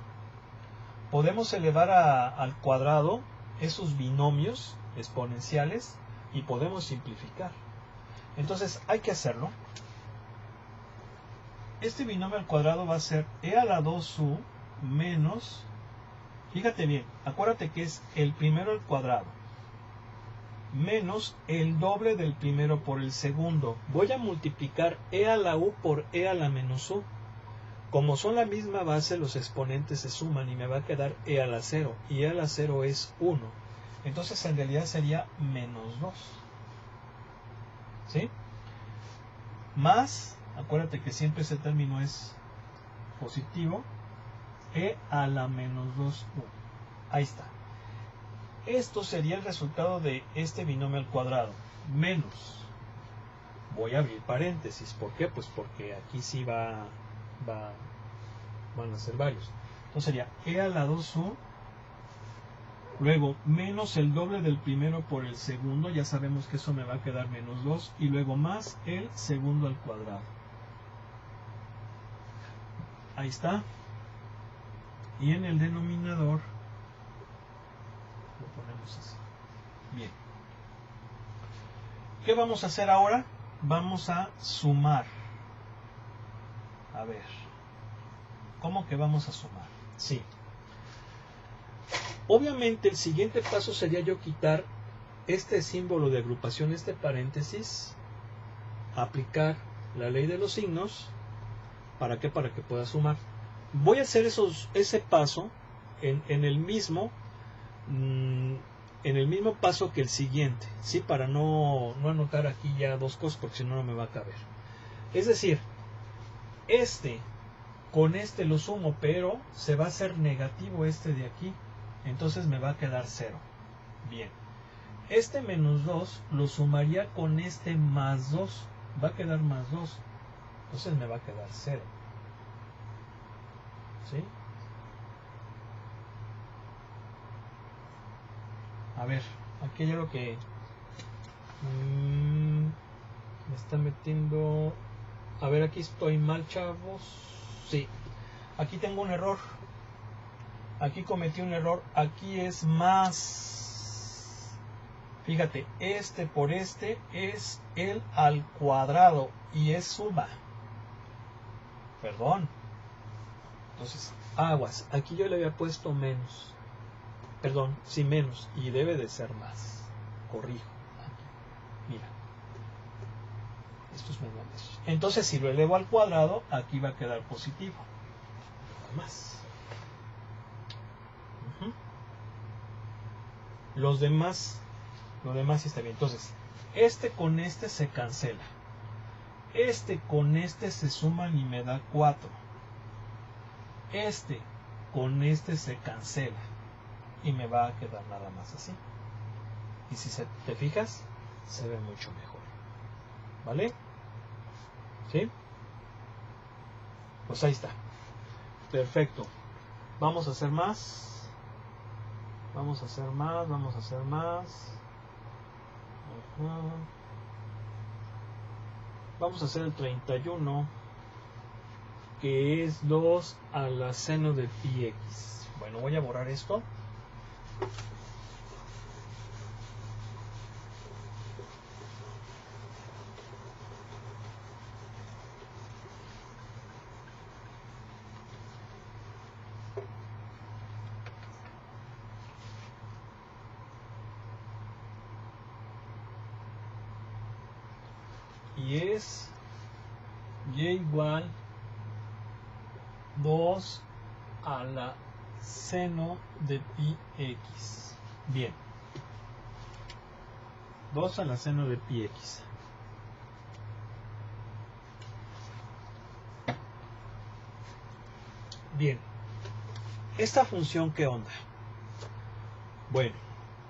S1: Podemos elevar al cuadrado esos binomios exponenciales y podemos simplificar. Entonces hay que hacerlo. Este binomio al cuadrado va a ser e a la 2u menos, fíjate bien, acuérdate que es el primero al cuadrado menos el doble del primero por el segundo. Voy a multiplicar e a la u por e a la menos u. Como son la misma base, los exponentes se suman y me va a quedar e a la 0. Y e a la 0 es 1. Entonces en realidad sería menos 2. ¿Sí? Más, acuérdate que siempre ese término es positivo, e a la menos 2u. Ahí está. Esto sería el resultado de este binomio al cuadrado. Menos. Voy a abrir paréntesis. ¿Por qué? Pues porque aquí sí van a ser varios. Entonces sería e a la 2u Luego, menos el doble del primero por el segundo, ya sabemos que eso me va a quedar menos 2, y luego más el segundo al cuadrado. Ahí está. Y en el denominador lo ponemos así. Bien. ¿Qué vamos a hacer ahora? Vamos a sumar. A ver. ¿Cómo que vamos a sumar? Sí. Obviamente el siguiente paso sería yo quitar este símbolo de agrupación, este paréntesis, aplicar la ley de los signos. ¿Para qué? Para que pueda sumar. Voy a hacer ese paso en el mismo paso que el siguiente, ¿sí? Para no anotar aquí ya dos cosas, porque si no, no me va a caber. Es decir, con este lo sumo, pero se va a hacer negativo este de aquí, entonces me va a quedar 0. Bien, este menos 2 lo sumaría con este más 2, va a quedar más 2, entonces me va a quedar 0. ¿Sí? A ver, aquí hay algo que me está metiendo. A ver, aquí estoy mal, chavos. Sí, aquí tengo un error. Aquí cometí un error. Aquí es más. Fíjate, este por este es el al cuadrado y es suma. Perdón. Entonces, aguas. Aquí yo le había puesto menos. Perdón, sí, menos. Y debe de ser más. Corrijo. Aquí. Mira. Esto es menos. Entonces, si lo elevo al cuadrado, aquí va a quedar positivo. Más. Lo demás sí está bien. Entonces, este con este se cancela. Este con este se suman y me da 4. Este con este se cancela y me va a quedar nada más así. Y si te fijas, se ve mucho mejor. ¿Vale? ¿Sí? Pues ahí está. Perfecto. Vamos a hacer más. Vamos a hacer más. Vamos a hacer el 31, que es 2 a la seno de pi x. Bueno, voy a borrar esto. Y es y igual 2 a la seno de pi x. Bien. 2 a la seno de pi x. Bien. ¿Esta función qué onda? Bueno,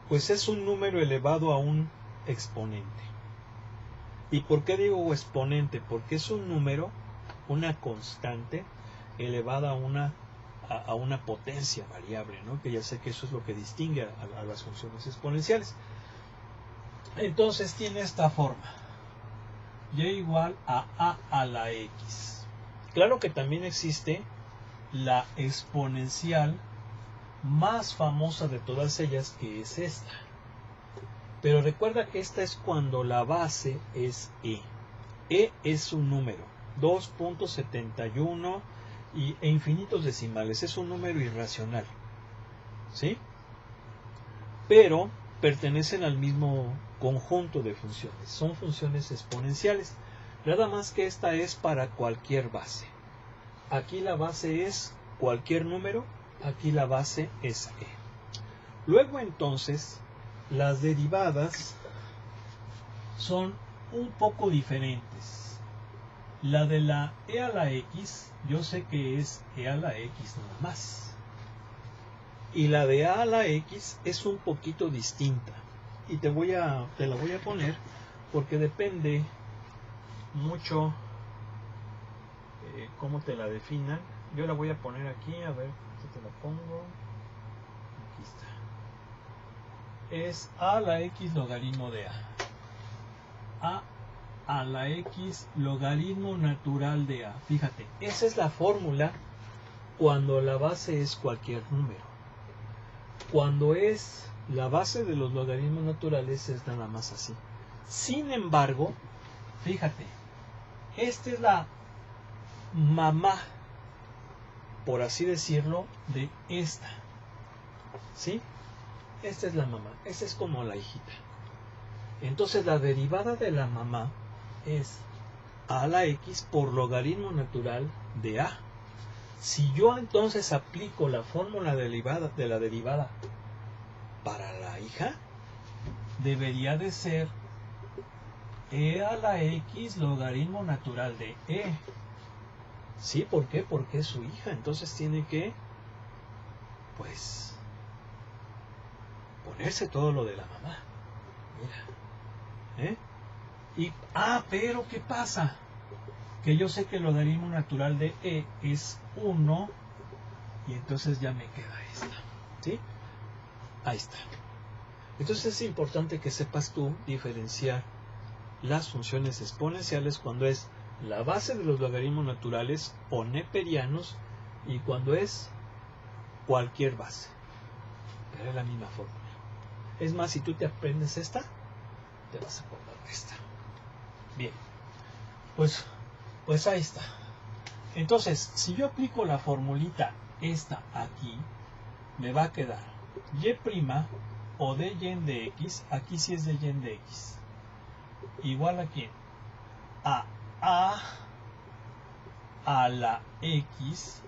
S1: pues es un número elevado a un exponente. ¿Y por qué digo exponente? Porque es un número, una constante, elevada a una potencia variable, ¿no? Que ya sé que eso es lo que distingue a las funciones exponenciales. Entonces tiene esta forma. Y igual a la x. Claro que también existe la exponencial más famosa de todas ellas, que es esta. Pero recuerda que esta es cuando la base es e. E es un número, 2.71 e infinitos decimales, es un número irracional, ¿sí? Pero pertenecen al mismo conjunto de funciones, son funciones exponenciales, nada más que esta es para cualquier base. Aquí la base es cualquier número, aquí la base es e. Luego entonces, las derivadas son un poco diferentes. La de la e a la x, yo sé que es e a la x nada más. Y la de a la x es un poquito distinta. Y te la voy a poner porque depende mucho cómo te la definan. Yo la voy a poner aquí, a ver si te la pongo. Aquí está. es a la x logaritmo de a la x logaritmo natural de a. Fíjate, esa es la fórmula cuando la base es cualquier número. Cuando es la base de los logaritmos naturales es nada más así. Sin embargo, fíjate, esta es la mamá, por así decirlo, de esta. ¿Sí? Esta es la mamá, esta es como la hijita. Entonces la derivada de la mamá es a la x por logaritmo natural de a. Si yo entonces aplico la fórmula de la derivada para la hija, debería de ser e a la x logaritmo natural de e. ¿Sí? ¿Por qué? Porque es su hija. Entonces tiene que, pues, ponerse todo lo de la mamá. Mira. Pero ¿qué pasa? Que yo sé que el logaritmo natural de e es 1 y entonces ya me queda esta. ¿Sí? Ahí está. Entonces es importante que sepas tú diferenciar las funciones exponenciales cuando es la base de los logaritmos naturales o neperianos y cuando es cualquier base. Pero es la misma fórmula. Es más, si tú te aprendes esta, te vas a acordar de esta. Bien, pues ahí está. Entonces, si yo aplico la formulita esta aquí, me va a quedar y' o de y de x, aquí sí es de y de x, igual a quién, a la x.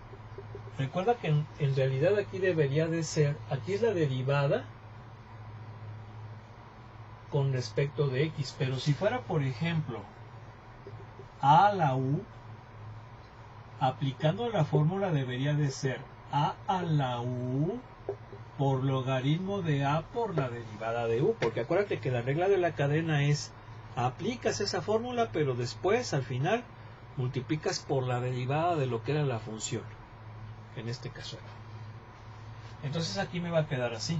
S1: Recuerda que en realidad aquí debería de ser, aquí es la derivada con respecto de x, pero si fuera por ejemplo a la u, aplicando la fórmula debería de ser a la u por logaritmo de a por la derivada de u, porque acuérdate que la regla de la cadena es aplicas esa fórmula pero después al final multiplicas por la derivada de lo que era la función, en este caso era. Entonces aquí me va a quedar así.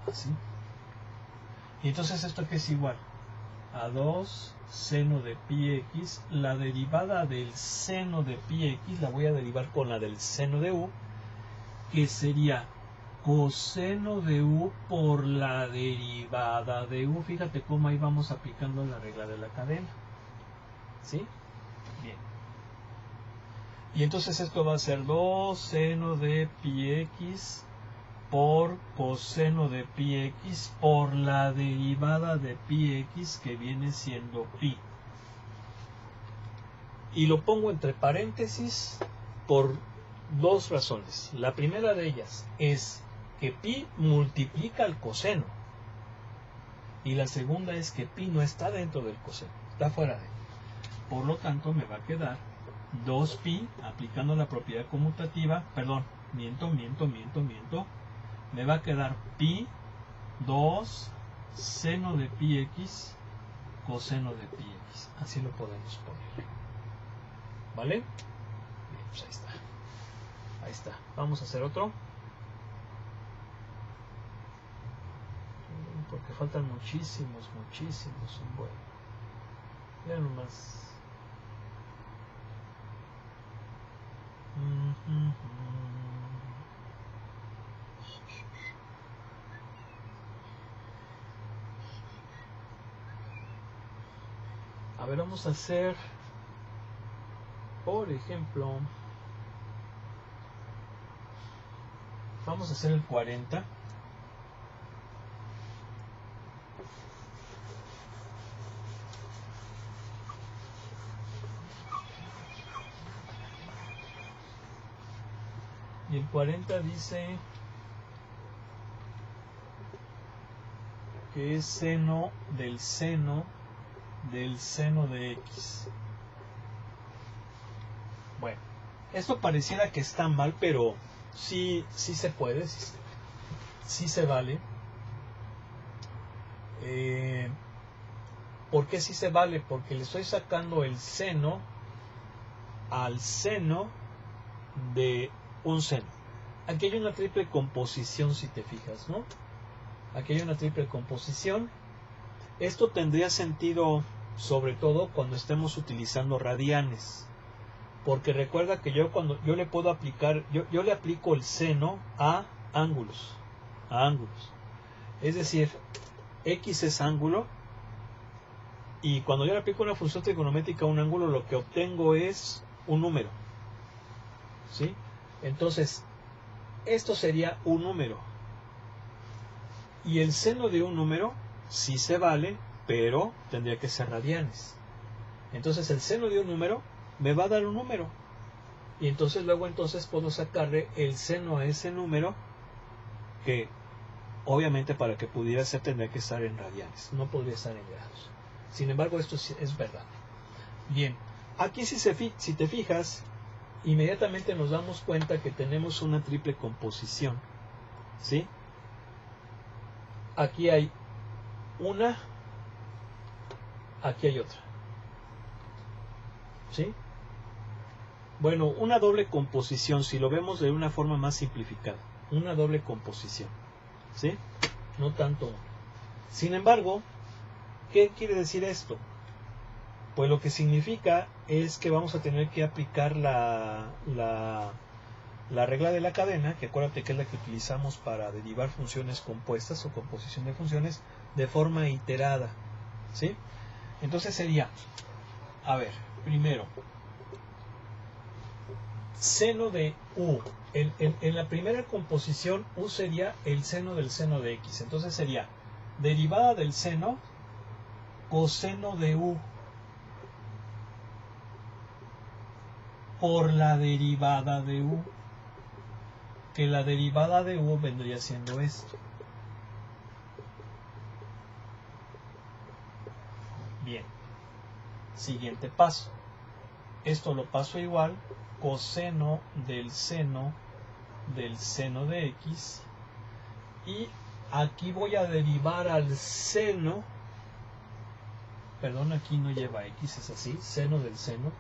S1: Así. Y entonces esto que es igual a 2 seno de pi x, la derivada del seno de pi x la voy a derivar con la del seno de u, que sería coseno de u por la derivada de u. Fíjate cómo ahí vamos aplicando la regla de la cadena. ¿Sí? Bien. Y entonces esto va a ser 2 seno de pi x por coseno de pi x por la derivada de pi x, que viene siendo pi. Y lo pongo entre paréntesis por dos razones. La primera de ellas es que pi multiplica el coseno. Y la segunda es que pi no está dentro del coseno, está fuera de él. Por lo tanto me va a quedar 2pi, aplicando la propiedad conmutativa, perdón, miento. Me va a quedar pi 2 seno de pi x coseno de pi x. Así lo podemos poner. ¿Vale? Bien, pues ahí está. Ahí está. Vamos a hacer otro. Porque faltan muchísimos. Bueno, ya nomás. A ver, vamos a hacer, por ejemplo, vamos a hacer el 40. Y el 40 dice que es seno del seno de x. Bueno, esto pareciera que está mal, pero sí se puede, sí se vale. ¿Por qué sí se vale? Porque le estoy sacando el seno al seno de un seno. aquí hay una triple composición, si te fijas, ¿no? Aquí hay una triple composición. Esto tendría sentido sobre todo cuando estemos utilizando radianes, porque recuerda que cuando yo le puedo aplicar, yo le aplico el seno a ángulos, es decir, x es ángulo, y cuando yo le aplico una función trigonométrica a un ángulo, lo que obtengo es un número, ¿sí? Entonces esto sería un número, y el seno de un número sí se vale, pero tendría que ser radianes. Entonces el seno de un número me va a dar un número, y entonces luego puedo sacarle el seno a ese número, que obviamente para que pudiera ser tendría que estar en radianes, no podría estar en grados. Sin embargo, esto es verdad. Bien, aquí si te fijas, inmediatamente nos damos cuenta que tenemos una triple composición, ¿sí? Aquí hay una, aquí hay otra, ¿sí? Bueno, una doble composición, si lo vemos de una forma más simplificada, una doble composición, ¿sí? No tanto una. Sin embargo, ¿qué quiere decir esto? Pues lo que significa es que vamos a tener que aplicar la regla de la cadena, que acuérdate que es la que utilizamos para derivar funciones compuestas o composición de funciones, de forma iterada, ¿sí? Entonces sería, a ver, primero, seno de u. En la primera composición, u sería el seno del seno de x. Entonces sería derivada del seno, coseno de u, por la derivada de u, que la derivada de u vendría siendo esto. Bien, siguiente paso, esto lo paso igual, coseno del seno de x, y aquí voy a derivar al seno, perdón, aquí no lleva x, es así, seno del seno,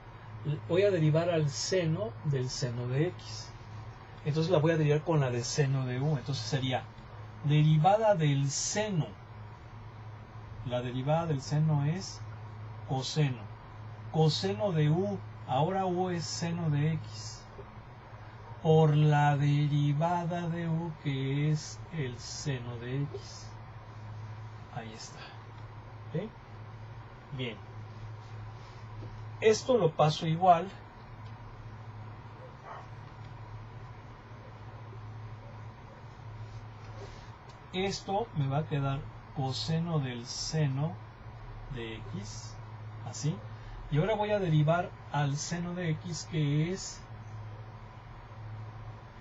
S1: voy a derivar al seno del seno de x. Entonces la voy a derivar con la de seno de u. Entonces sería derivada del seno. La derivada del seno es coseno. Coseno de u. Ahora u es seno de x. Por la derivada de u, que es el seno de x. Ahí está. ¿Sí? Bien. Esto lo paso igual. Esto me va a quedar coseno del seno de x, así. Y ahora voy a derivar al seno de x, que es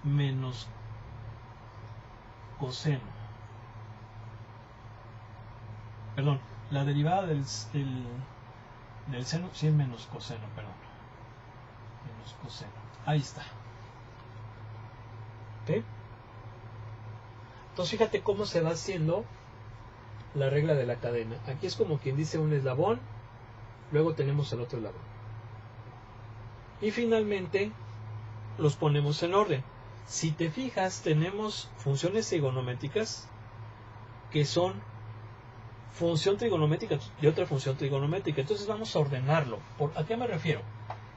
S1: menos coseno. Perdón, la derivada del seno, sí es menos coseno, perdón. Menos coseno. Ahí está. ¿Ok? Entonces fíjate cómo se va haciendo la regla de la cadena. Aquí es como quien dice un eslabón, luego tenemos el otro eslabón. Y finalmente los ponemos en orden. Si te fijas, tenemos funciones trigonométricas que son función trigonométrica de otra función trigonométrica. Entonces vamos a ordenarlo. ¿A qué me refiero?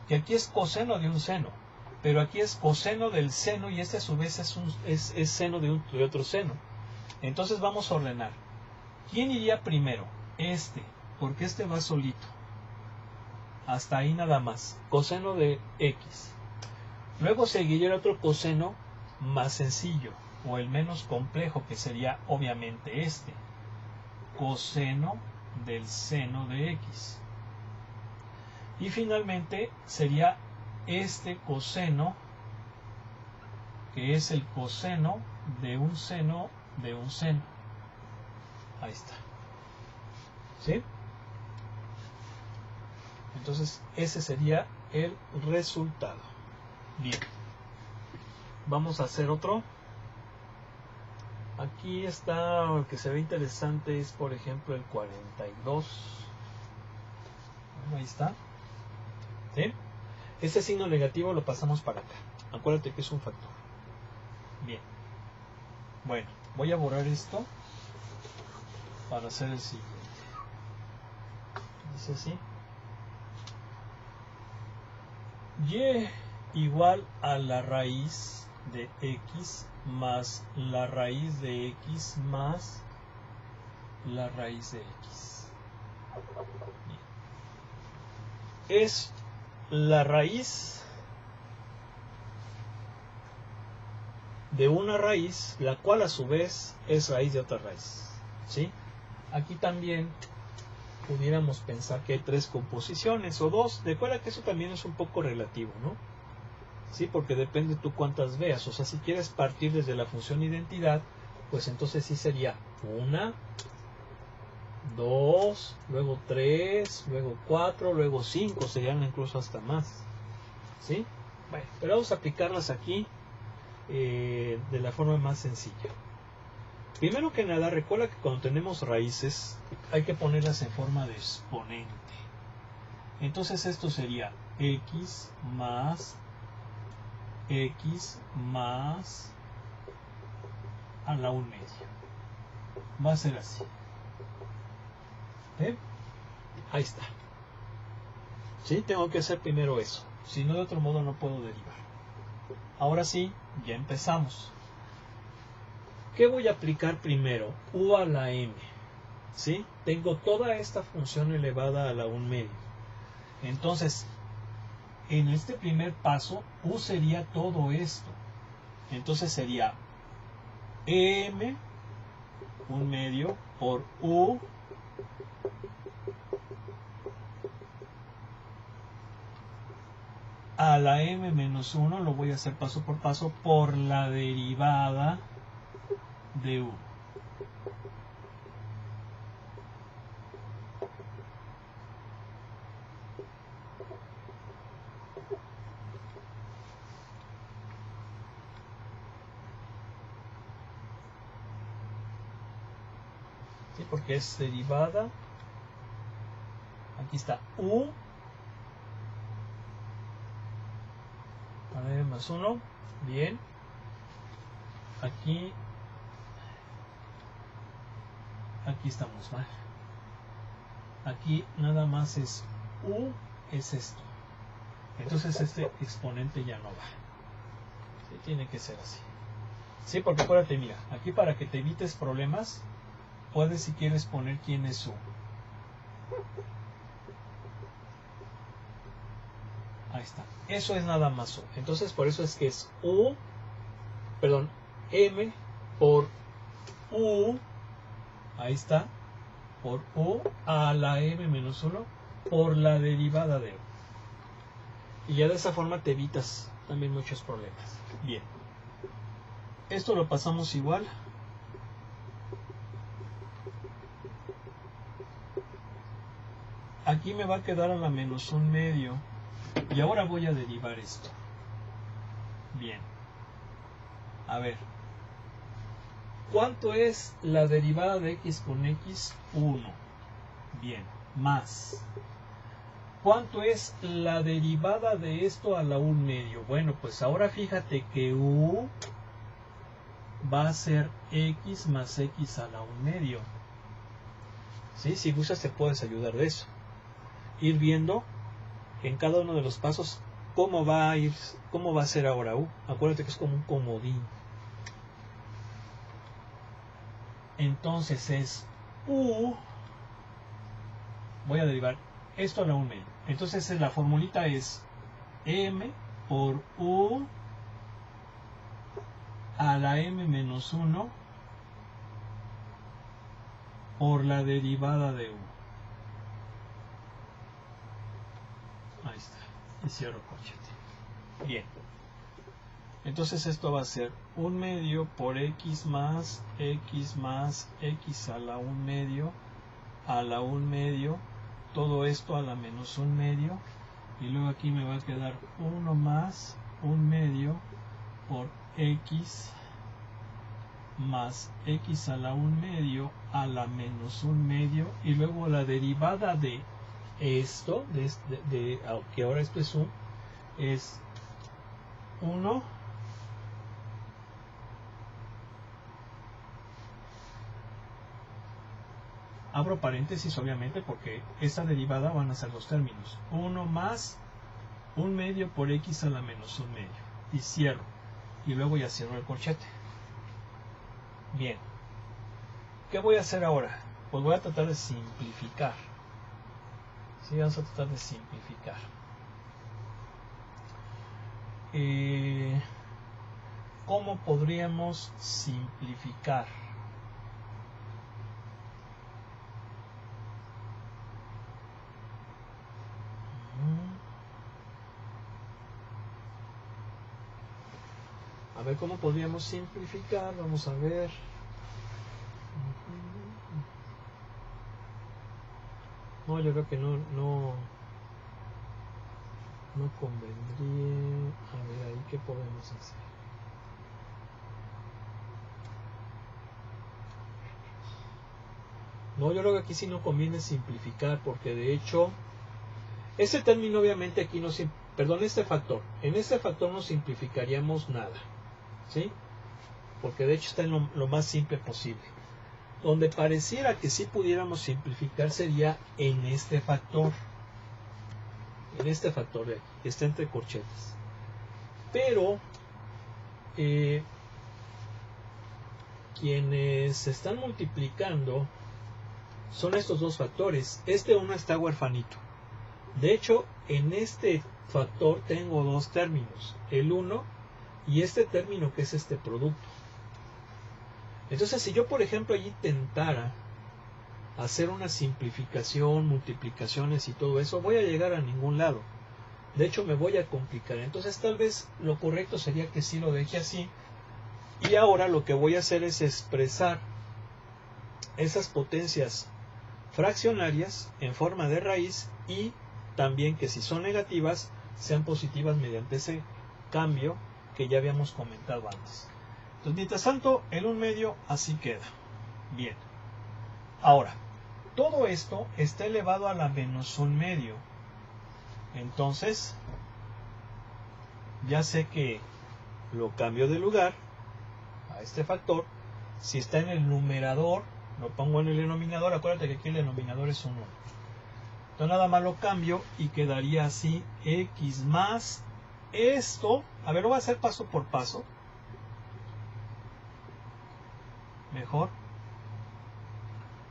S1: Que aquí es coseno de un seno, pero aquí es coseno del seno, y este a su vez es seno de otro seno. Entonces vamos a ordenar. ¿Quién iría primero? Este, porque este va solito. Hasta ahí nada más. Coseno de x. Luego seguiría el otro coseno más sencillo, o el menos complejo, que sería obviamente este. Coseno del seno de x. Y finalmente sería este coseno, que es el coseno de un seno de un seno. Ahí está. ¿Sí? Entonces ese sería el resultado. Bien. Vamos a hacer otro. Aquí está, lo que se ve interesante es, por ejemplo, el 42. Bueno, ahí está. ¿Sí? Este signo negativo lo pasamos para acá. Acuérdate que es un factor. Bien. Bueno, voy a borrar esto para hacer el siguiente. Dice así. Y igual a la raíz de x más la raíz de x más la raíz de x. Bien. Es la raíz de una raíz, la cual a su vez es raíz de otra raíz. ¿Sí? Aquí también pudiéramos pensar que hay tres composiciones o dos. Recuerda que eso también es un poco relativo, ¿no? Sí, porque depende tú cuántas veas. O sea, si quieres partir desde la función identidad, pues entonces sí sería una, dos, luego tres, luego cuatro, luego cinco, serían incluso hasta más. ¿Sí? Bueno, pero vamos a aplicarlas aquí de la forma más sencilla. Primero que nada, recuerda que cuando tenemos raíces hay que ponerlas en forma de exponente. Entonces esto sería x más a la 1 medio. Va a ser así. ¿Eh? Ahí está. ¿Sí? Tengo que hacer primero eso. Si no, de otro modo no puedo derivar. Ahora sí, ya empezamos. ¿Qué voy a aplicar primero? U a la m. ¿Sí? Tengo toda esta función elevada a la 1 medio. Entonces, en este primer paso, U sería todo esto. Entonces sería m 1 medio por U a la m menos 1, lo voy a hacer paso por paso, por la derivada de U. ¿Sí? Porque es derivada. Aquí está U a la m más 1. Bien. Aquí estamos mal. Aquí nada más es U, es esto. Entonces este exponente ya no va. ¿Sí? Tiene que ser así. Sí, porque acuérdate, mira, aquí para que te evites problemas, puedes si quieres poner quién es U. Ahí está. Eso es nada más U. Entonces por eso es que es U, perdón, M por U, ahí está, por U a la M menos 1 por la derivada de U. Y ya de esa forma te evitas también muchos problemas. Bien. Esto lo pasamos igual. Aquí me va a quedar a la menos 1 medio. Y ahora voy a derivar esto. Bien. A ver. ¿Cuánto es la derivada de x con x? 1. Bien. Más. ¿Cuánto es la derivada de esto a la 1 medio? Bueno, pues ahora fíjate que u va a ser x más x a la 1 medio. ¿Sí? Si gustas te puedes ayudar de eso. Ir viendo en cada uno de los pasos cómo va a ser ahora u. Acuérdate que es como un comodín. Entonces es u, voy a derivar esto a la 1 medio. Entonces la formulita es m por u a la m menos 1 por la derivada de u. Ahí está. Y cierro corchete. Bien. Entonces esto va a ser 1 medio por x más x a la 1 medio a la 1 medio, todo esto a la menos 1 medio, y luego aquí me va a quedar 1 más 1 medio por x más x a la 1 medio a la menos 1 medio, y luego la derivada de esto, que ahora esto es 1, es 1 abro paréntesis obviamente porque esta derivada van a ser los términos. 1 más 1 medio por x a la menos 1 medio. Y cierro. Y luego ya cierro el corchete. Bien. ¿Qué voy a hacer ahora? Pues voy a tratar de simplificar. Sí, vamos a tratar de simplificar. ¿Cómo podríamos simplificar? A ver cómo podríamos simplificar. Vamos a ver. No, yo creo que no convendría. A ver ahí qué podemos hacer. No, yo creo que aquí sí no conviene simplificar, porque de hecho este término obviamente aquí no, perdón, este factor, en este factor no simplificaríamos nada, ¿sí? Porque de hecho está en lo más simple posible. Donde pareciera que sí pudiéramos simplificar sería en este factor de aquí, que está entre corchetes. Pero quienes se están multiplicando son estos dos factores. Este uno está huerfanito. De hecho, en este factor tengo dos términos, el 1 y este término que es este producto. Entonces, si yo, por ejemplo, allí intentara hacer una simplificación, multiplicaciones y todo eso, voy a llegar a ningún lado. De hecho, me voy a complicar. Entonces, tal vez lo correcto sería que sí lo deje así. Y ahora lo que voy a hacer es expresar esas potencias fraccionarias en forma de raíz y también que si son negativas sean positivas mediante ese cambio que ya habíamos comentado antes. Entonces, mientras tanto, el 1 medio así queda. Bien. Ahora, todo esto está elevado a la menos 1 medio. Entonces, ya sé que lo cambio de lugar a este factor. Si está en el numerador, lo pongo en el denominador. Acuérdate que aquí el denominador es un 1. Entonces nada más lo cambio y quedaría así x más esto. A ver, lo voy a hacer paso por paso. Mejor.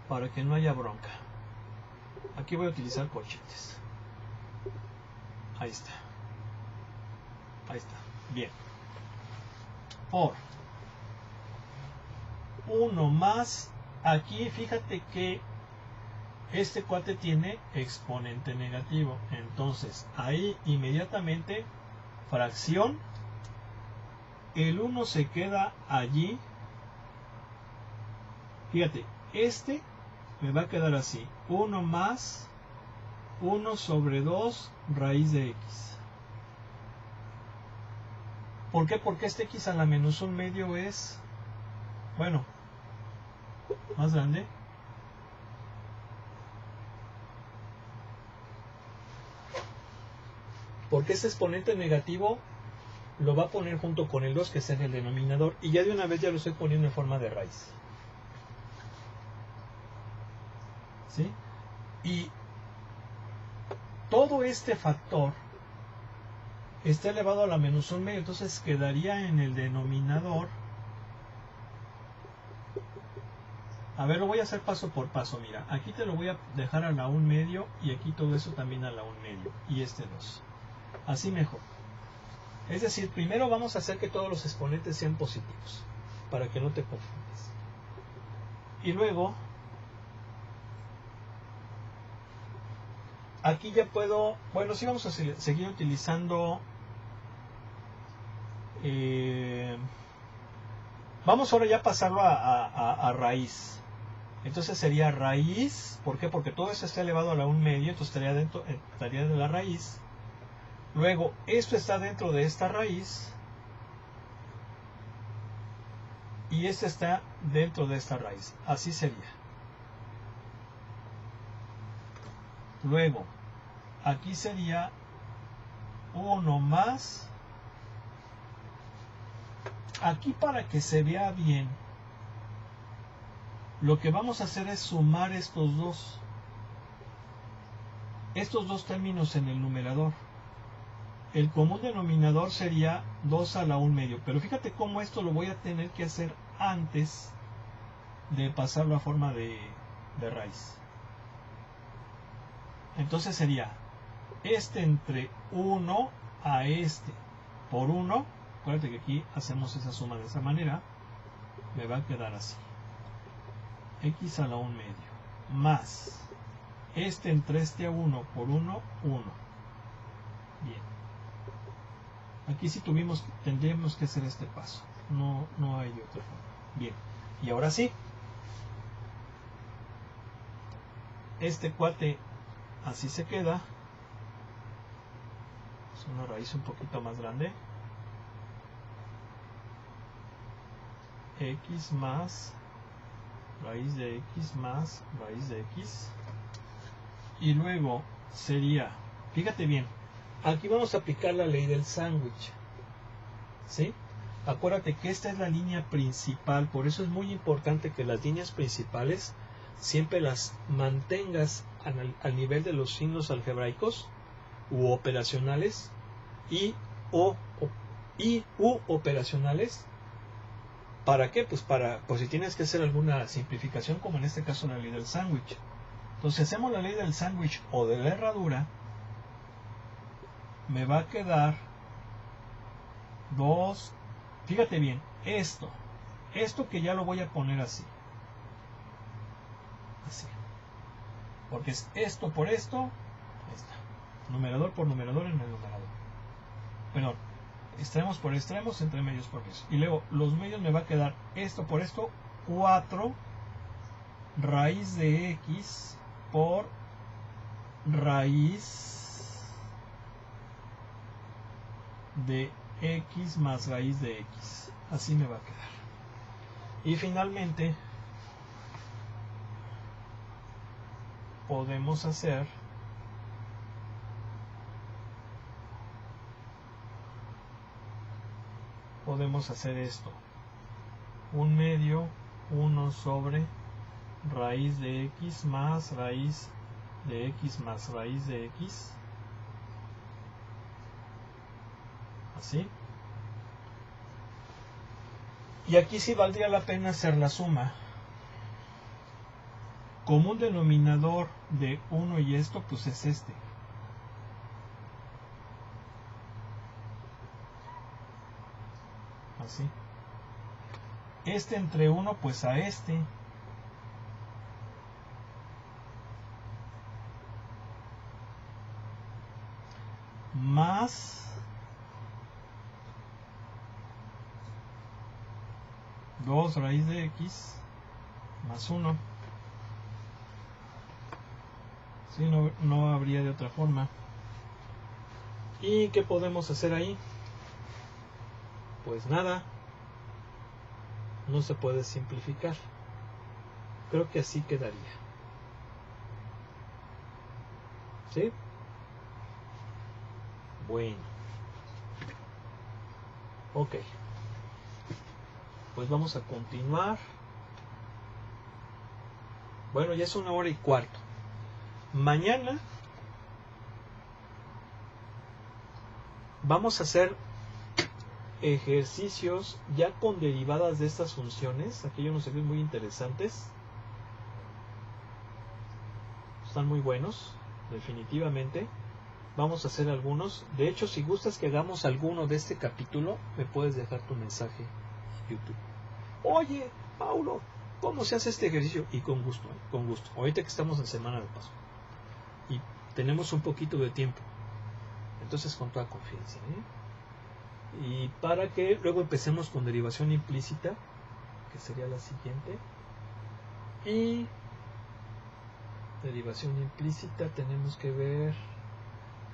S1: Para que no haya bronca. Aquí voy a utilizar corchetes. Ahí está. Ahí está. Bien. Por 1 más. Aquí fíjate que este cuate tiene exponente negativo. Entonces ahí inmediatamente fracción. El 1 se queda allí. Fíjate, este me va a quedar así. 1 más 1 sobre 2 raíz de x. ¿Por qué? Porque este x a la menos 1 medio es, bueno, más grande. Porque ese exponente negativo lo va a poner junto con el 2, que es en el denominador. Y ya de una vez ya lo estoy poniendo en forma de raíz. ¿Sí? Y todo este factor está elevado a la menos 1 medio, entonces quedaría en el denominador. A ver, lo voy a hacer paso por paso. Mira, aquí te lo voy a dejar a la 1 medio y aquí todo eso también a la 1 medio y este 2. Así mejor. Es decir, primero vamos a hacer que todos los exponentes sean positivos para que no te confundas. Y luego aquí ya puedo, bueno, sí vamos a seguir utilizando, vamos ahora ya a pasarlo a raíz. Entonces sería raíz, ¿por qué? Porque todo eso está elevado a la 1 medio, entonces estaría de la raíz. Luego, esto está dentro de esta raíz y este está dentro de esta raíz. Así sería. Luego, aquí sería 1 más. Aquí para que se vea bien, lo que vamos a hacer es sumar estos dos términos en el numerador. El común denominador sería 2 a la 1 medio, pero fíjate cómo esto lo voy a tener que hacer antes de pasarlo a forma de raíz. Entonces sería este entre 1 a este por 1, acuérdate que aquí hacemos esa suma de esa manera, me va a quedar así, x a la 1 medio, más este entre este a 1 por 1, 1. Bien. Aquí sí tendríamos que hacer este paso, no hay de otra forma. Bien, y ahora sí, este cuate así se queda, es una raíz un poquito más grande, x más raíz de x más raíz de x, y luego sería, fíjate bien, aquí vamos a aplicar la ley del sándwich, ¿sí? Acuérdate que esta es la línea principal, por eso es muy importante que las líneas principales siempre las mantengas al nivel de los signos algebraicos u operacionales u operacionales. ¿Para qué? Pues por si tienes que hacer alguna simplificación, como en este caso la ley del sándwich. Entonces, si hacemos la ley del sándwich o de la herradura, me va a quedar 2, fíjate bien, esto que ya lo voy a poner así, porque es esto por esto, ahí está, numerador por numerador en el numerador, perdón, extremos por extremos, entre medios por medios, y luego los medios me va a quedar esto por esto, 4 raíz de x por raíz de x más raíz de x, así me va a quedar. Y finalmente podemos hacer esto, 1 medio 1 sobre raíz de x más raíz de x más raíz de x, así. Y aquí sí valdría la pena hacer la suma. Común denominador de 1 y esto, pues es este. Así. Este entre 1, pues a este. Más 2 raíz de x más 1. Sí, no habría de otra forma. ¿Y qué podemos hacer ahí? Pues nada, no se puede simplificar. Creo que así quedaría. ¿Sí? Bueno. Ok. Pues vamos a continuar. Bueno, ya es 1:15. Mañana vamos a hacer ejercicios ya con derivadas de estas funciones. Aquí hay unos ejercicios muy interesantes. Están muy buenos, definitivamente. Vamos a hacer algunos. De hecho, si gustas que hagamos alguno de este capítulo, me puedes dejar tu mensaje en YouTube. Oye, Paulo, ¿cómo se hace este ejercicio? Y con gusto, con gusto. Ahorita que estamos en semana de Pascua y tenemos un poquito de tiempo, entonces con toda confianza, ¿eh? Y para que luego empecemos con derivación implícita, que sería la siguiente. Y derivación implícita tenemos que ver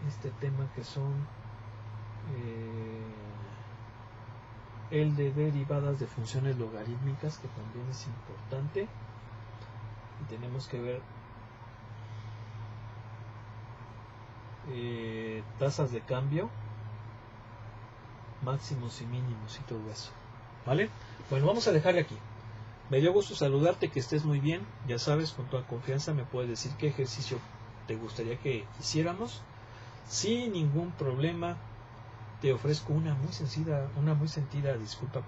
S1: este tema que son el de derivadas de funciones logarítmicas, que también es importante. Y tenemos que ver tasas de cambio, máximos y mínimos y todo eso, ¿vale? Bueno, vamos a dejarle aquí. Me dio gusto saludarte, que estés muy bien. Ya sabes, con toda confianza me puedes decir qué ejercicio te gustaría que hiciéramos. Sin ningún problema, te ofrezco una muy sentida disculpa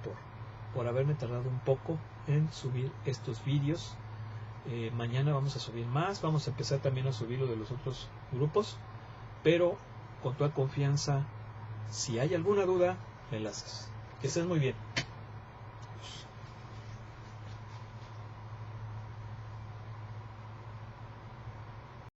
S1: por haberme tardado un poco en subir estos vídeos. Mañana vamos a subir más, vamos a empezar también a subir lo de los otros grupos, pero con toda confianza, si hay alguna duda, me la haces. Que estés muy bien.